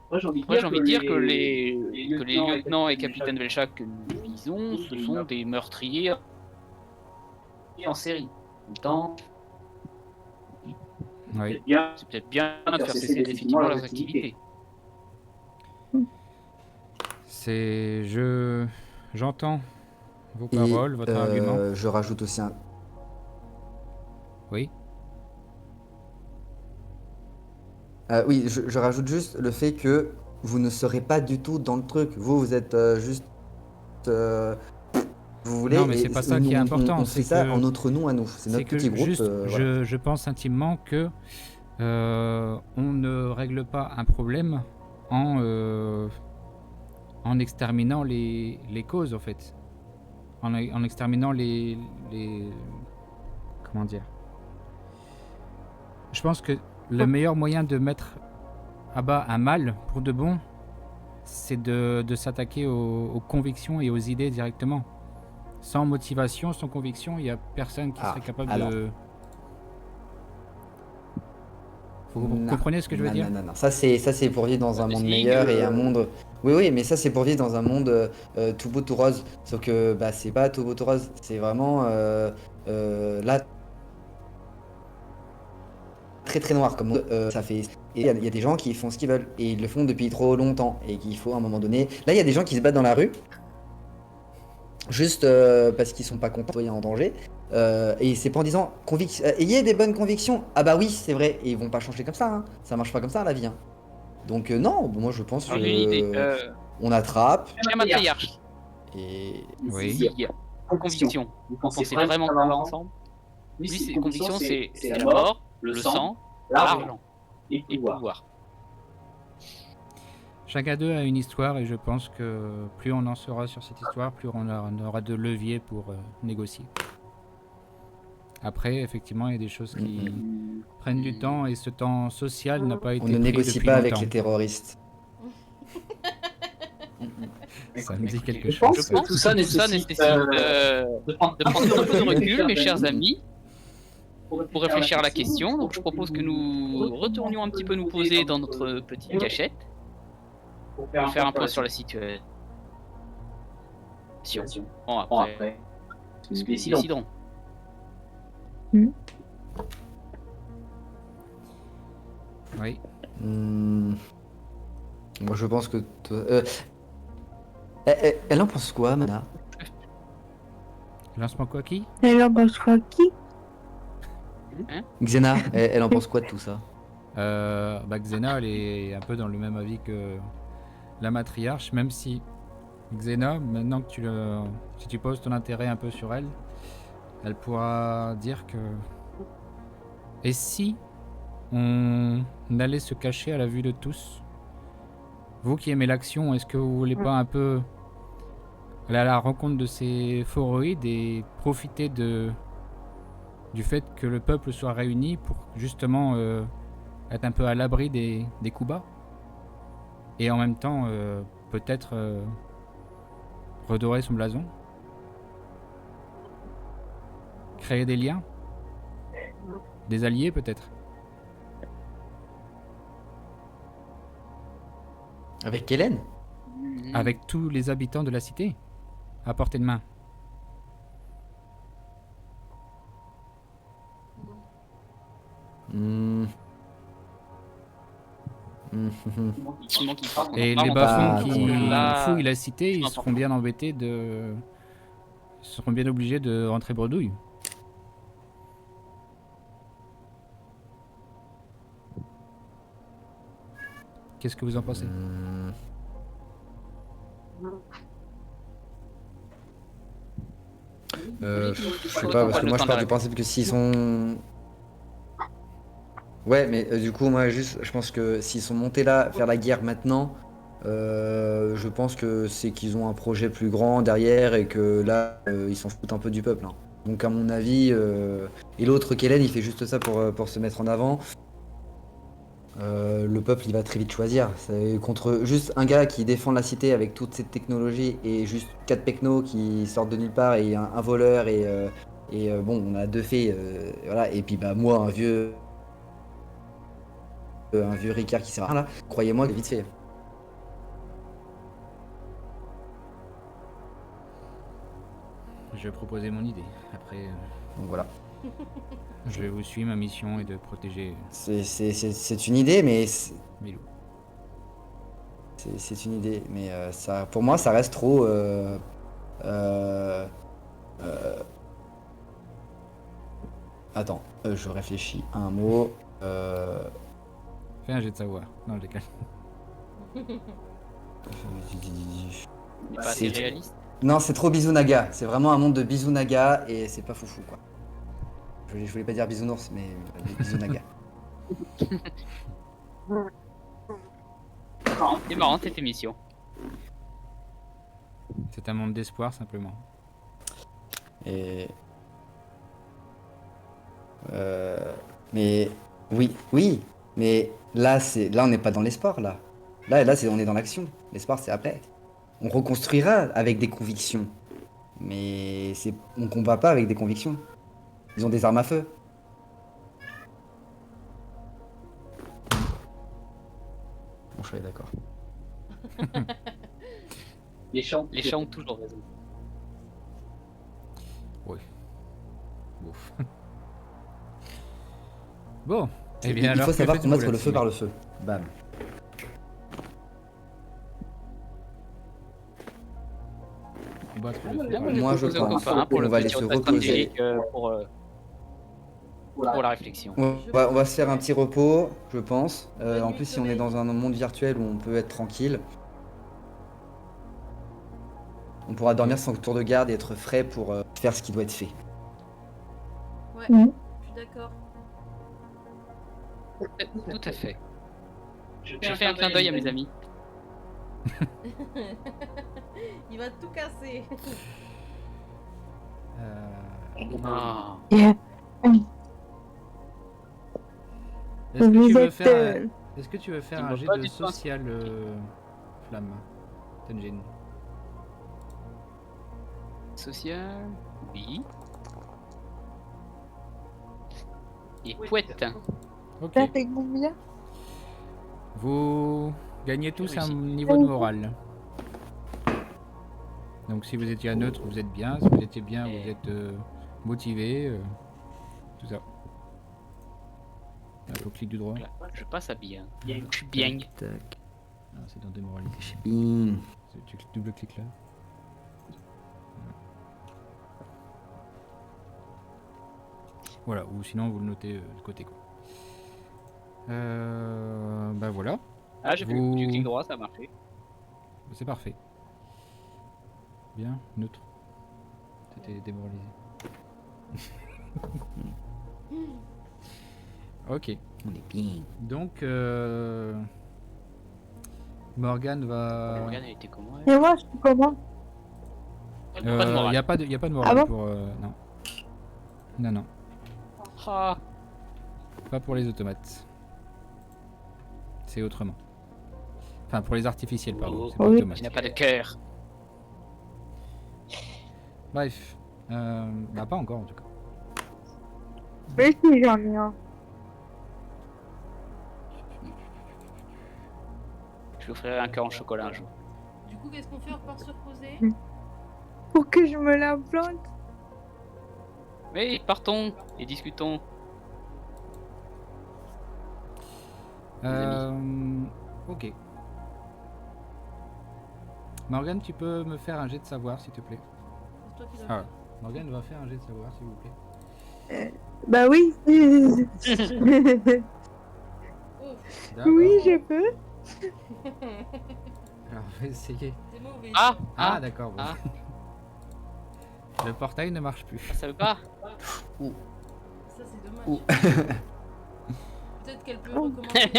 Moi j'ai envie de dire que les lieutenants et capitaines Velcha que nous visons, ce sont des meurtriers en série. En même temps, Oui. c'est peut-être bien de faire cesser définitivement leurs activités. J'entends vos Et paroles, votre argument. je rajoute aussi un. Oui. Oui, je rajoute juste le fait que vous ne serez pas du tout dans le truc. Vous êtes juste. Vous voulez. Non, mais c'est et pas ça nous, qui est important, On fait c'est ça que- en notre nom à nous. C'est C'est notre que petit groupe. juste, Voilà. je pense intimement que on ne règle pas un problème en exterminant les causes, en fait. En exterminant les... Comment dire? Je pense que le meilleur moyen de mettre à bas un mal, pour de bon, c'est de s'attaquer aux convictions et aux idées directement. Sans motivation, sans conviction, il n'y a personne qui serait capable alors. de... Vous Non, comprenez ce que je veux non, dire? Non. Ça c'est pour vivre dans un monde Essayer meilleur que- et un monde. Oui, mais ça c'est pour vivre dans un monde tout beau tout rose. Sauf que bah c'est pas tout beau tout rose. C'est vraiment là très très noir comme monde. Ça fait. Et il y a des gens qui font ce qu'ils veulent et ils le font depuis trop longtemps et qu'il faut à un moment donné. Là il y a des gens qui se battent dans la rue juste parce qu'ils sont pas contents, ils sont en danger. Et c'est pas en disant ayez des bonnes convictions. Ah bah oui, c'est vrai. Et ils vont pas changer comme ça. Hein. Ça marche pas comme ça la vie. Hein. Donc non, moi je pense Alors, j'ai une idée. que on attrape Cher matriarche, et Oui. si, conviction, vous pensez vraiment que ça va ensemble? Lui, ses convictions, c'est la mort, le sang, l'argent et pouvoir. Chacun d'eux a une histoire et je pense que plus on en saura sur cette histoire, plus on aura de leviers pour négocier. Après, effectivement, il y a des choses qui prennent du temps et ce temps social n'a pas été on ne pris négocie depuis pas avec longtemps. les terroristes. Ça me dit quelque Je chose. pense que tout ça nécessite de prendre un peu de recul, mes chers amis, pour réfléchir à la question. Donc, je propose que nous retournions un petit peu nous poser dans notre petite cachette pour faire un point sur la situation. Bon, après, nous déciderons. Oui. Moi je pense que elle en pense quoi, Mana? Lancement quoi qui Elle en pense quoi qui? Xena, elle en pense quoi de tout ça? Xena, elle est un peu dans le même avis que la matriarche, même si Xena, maintenant que si tu poses ton intérêt un peu sur elle, elle pourra dire que... Et si on allait se cacher à la vue de tous? Vous qui aimez l'action, est-ce que vous voulez pas un peu aller à la rencontre de ces fauroïdes et profiter du fait que le peuple soit réuni pour justement être un peu à l'abri des coups bas? Et en même temps, peut-être redorer son blason? Créer des liens? Des alliés peut-être? Avec Hélène? Avec tous les habitants de la cité? À portée de main? Et les bas-fonds qui fouillent la cité, ils seront bien embêtés de... Ils seront bien obligés de rentrer bredouille. Qu'est-ce que vous en pensez? Je sais pas, parce que moi je pars du principe que s'ils sont... Ouais, mais du coup, moi je pense que s'ils sont montés là, faire la guerre maintenant, je pense que c'est qu'ils ont un projet plus grand derrière et que là, ils s'en foutent un peu du peuple, hein. Donc à mon avis, et l'autre Kellen, il fait juste ça pour se mettre en avant. Le peuple, il va très vite choisir. C'est contre juste un gars qui défend la cité avec toute cette technologie et juste 4 pecnos qui sortent de nulle part et un voleur et bon, on a 2 fées, voilà. Et puis bah moi, un vieux Ricard qui sert à rien là. Croyez-moi, vite fait. Je vais proposer mon idée. Après, Donc voilà. je vais vous suivre. Ma mission est de protéger C'est une idée, mais Milou. c'est une idée, mais ça, pour moi, ça reste trop. Attends, je réfléchis à un mot. Fais un jet de savoir. Non, je décale. C'est pas assez réaliste. Non, c'est trop bisounaga. C'est vraiment un monde de bisounaga et c'est pas foufou quoi. Je voulais pas dire bisounours, mais bisounaga. C'est marrant cette émission. C'est un monde d'espoir simplement. Et mais oui, mais là on n'est pas dans l'espoir là. Là on est dans l'action. L'espoir c'est après. On reconstruira avec des convictions, mais on combat pas avec des convictions. Ils ont des armes à feu. Bon, je suis d'accord. Les champs ont toujours raison. Oui. Ouf. Bon. Eh bien, Il alors, faut que savoir faites-vous combattre le là-dessus feu par le feu. Bam. Combattre le feu. Moi, je Propose aux pense copains pour qu'on le va petit aller se repas reposer. stratégique, pour la réflexion. On va se faire un petit repos, je pense. Bonne En nuit plus, de si on est sommeil. dans un monde virtuel où on peut être tranquille, on pourra dormir sans tour de garde et être frais pour faire ce qui doit être fait. Ouais, Mm. je suis d'accord. Tout à fait. Je fais un clin d'œil à mes amis. Il va tout casser. Ah. Yeah. Est-ce que Vous tu veux êtes, faire est-ce que tu veux faire un Dis-moi jet pas de du tout. social flamme, Tenjin? Social. Oui. Et pouette. Ok. Ça fait combien? Vous gagnez tous un Réussi. niveau de morale. Donc si vous étiez à neutre, vous êtes bien. Si vous étiez bien, vous êtes motivé. Tout ça. Hop, au clic du droit. Là, je passe à bien. Je suis bien. Tac. Ah, c'est dans démoralité. Bing. Tu double-cliques là. Voilà, ou sinon vous le notez de côté quoi. Bah voilà, Ah, j'ai vu. Vous- Du clic droit, ça a marché. c'est parfait. Bien, neutre. T'étais démoralisé. Ok, On est bien. donc Morgane va... Morgane, elle était comment elle Et moi, je suis comment? Pas de morale. y a pas de morale Ah bon pour... non. Non, non, Ah. pas pour les automates. C'est autrement. Enfin, pour les artificiels, pardon. C'est pas Oui. automate. Il n'a pas de cœur. Bref. Bah pas encore en tout cas. Mais si, j'en ai un. Je lui offrirai un cœur en chocolat un jour. Du coup, qu'est-ce qu'on fait? On part se reposer? Pour que je me la plante. Mais partons et discutons. Ok. Morgane, tu peux me faire un jet de savoir s'il te plaît. C'est toi qui dois Ah, faire. Morgane va faire un jet de savoir s'il vous plaît. Bah oui. Ouf. D'accord. Oui, je peux. Alors, on va essayer. C'est mauvais. Ah, Ah, ah, d'accord. bon. ah. Le portail ne marche plus. Ça veut pas. Ça, c'est dommage. Ouh. Peut-être qu'elle peut Oh. recommencer.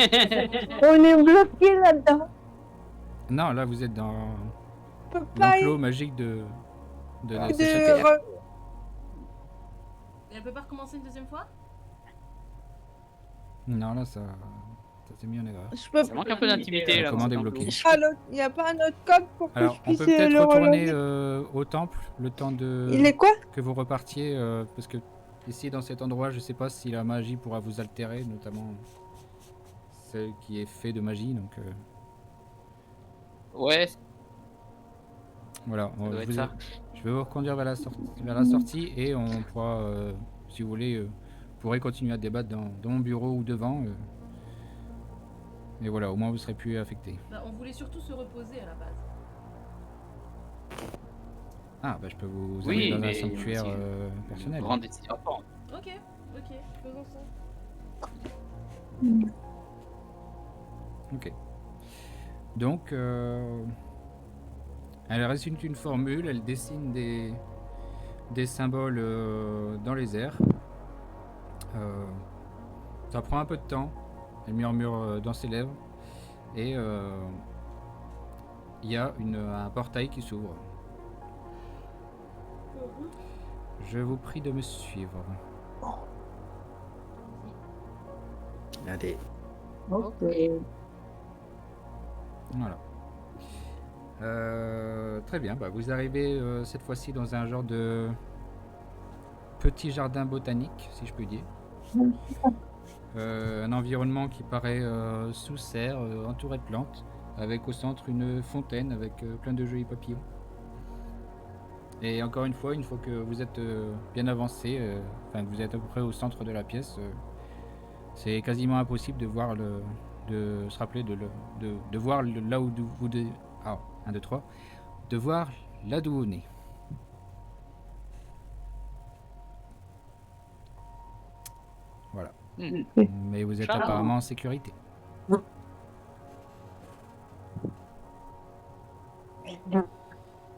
On est bloqué là-dedans. Non, là vous êtes dans On peut pas l'enclos magique de Ah, de c'est cette super. terre. Elle peut pas recommencer une deuxième fois? Non, là ça s'est mis en erreur. Je peux Ça manque un peu d'intimité là. Comment dans cet débloquer enclos. Il n'y a pas un autre code pour que Alors, je on puisse peut peut-être le retourner relancer. au temple le temps de Il est quoi? que vous repartiez parce que ici dans cet endroit, je sais pas si la magie pourra vous altérer, notamment celle qui est fait de magie. Donc Ouais, voilà, ça doit être ça. je vais vous reconduire vers la sortie et on pourra, si vous voulez, vous pourrez continuer à débattre dans mon bureau ou devant. Et voilà, au moins vous serez plus affecté. Bah, on voulait surtout se reposer à la base. Ah, bah je peux vous Oui, amener dans un mais sanctuaire si- personnel. Grande décision. Ok, faisons ça. Ok. Donc, elle résume une formule, elle dessine des symboles dans les airs. Ça prend un peu de temps. Elle murmure dans ses lèvres. Et il y a un portail qui s'ouvre. Je vous prie de me suivre. Allez. Ok. Voilà. Très bien, bah, vous arrivez cette fois-ci dans un genre de petit jardin botanique, si je puis dire. Un environnement qui paraît sous serre, entouré de plantes, avec au centre une fontaine avec plein de jolis papillons. Et encore une fois que vous êtes bien avancé, enfin que vous êtes à peu près au centre de la pièce, c'est quasiment impossible de voir de se rappeler de voir là où vous de, 1, 2, 3, de voir là d'où vous venez. Mais vous êtes Charmant. apparemment en sécurité.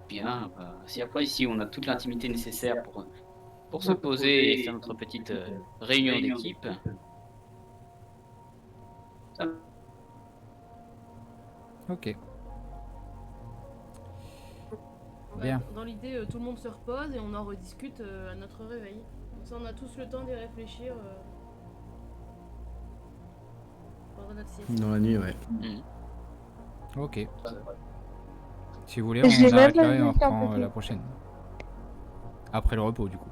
Bien, si après ici on a toute l'intimité nécessaire pour se poser et faire notre petite réunion d'équipe. Ça- Ok. Bah, Bien. dans l'idée, tout le monde se repose et on en rediscute à notre réveil. Comme ça, on a tous le temps d'y réfléchir pendant notre sieste. Dans la nuit, ouais. Ok. Si vous voulez, Je l'ai on arrête même là et on vu qu'un reprend petit- la prochaine. Après le repos, du coup.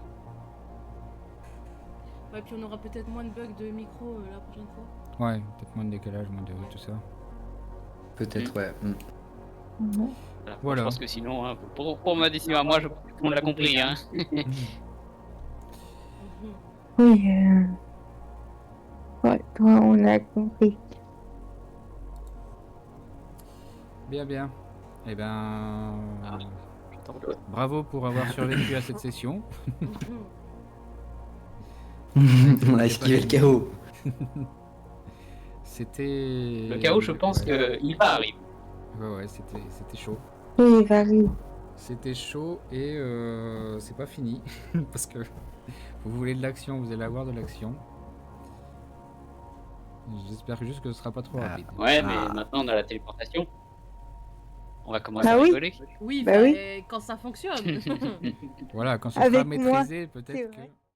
Ouais, puis on aura peut-être moins de bugs de micro la prochaine fois. Ouais, peut-être moins de décalage, moins de tout ça. Peut-être, ouais. Mm. Voilà. Je pense que sinon, hein, pour ma décision à moi, on l'a compris. Hein. Mhm. Oui, ouais, toi, on a compris. Bien, bien. Eh ben... J'entends le- Bravo pour avoir survécu à cette session. Mhm. On a esquivé le chaos. C'était... Le chaos, je pense ouais. qu'il va arriver. Ouais, c'était chaud. Oui, Varie. C'était chaud et c'est pas fini. Parce que vous voulez de l'action, vous allez avoir de l'action. J'espère juste que ce sera pas trop Ah. rapide. Ouais, Ah. mais maintenant on a la téléportation. On va commencer Ah à oui. rigoler. Oui, Bah enfin, oui. Quand ça fonctionne. Voilà, quand ce Avec sera moi, maîtrisé, c'est peut-être vrai. que...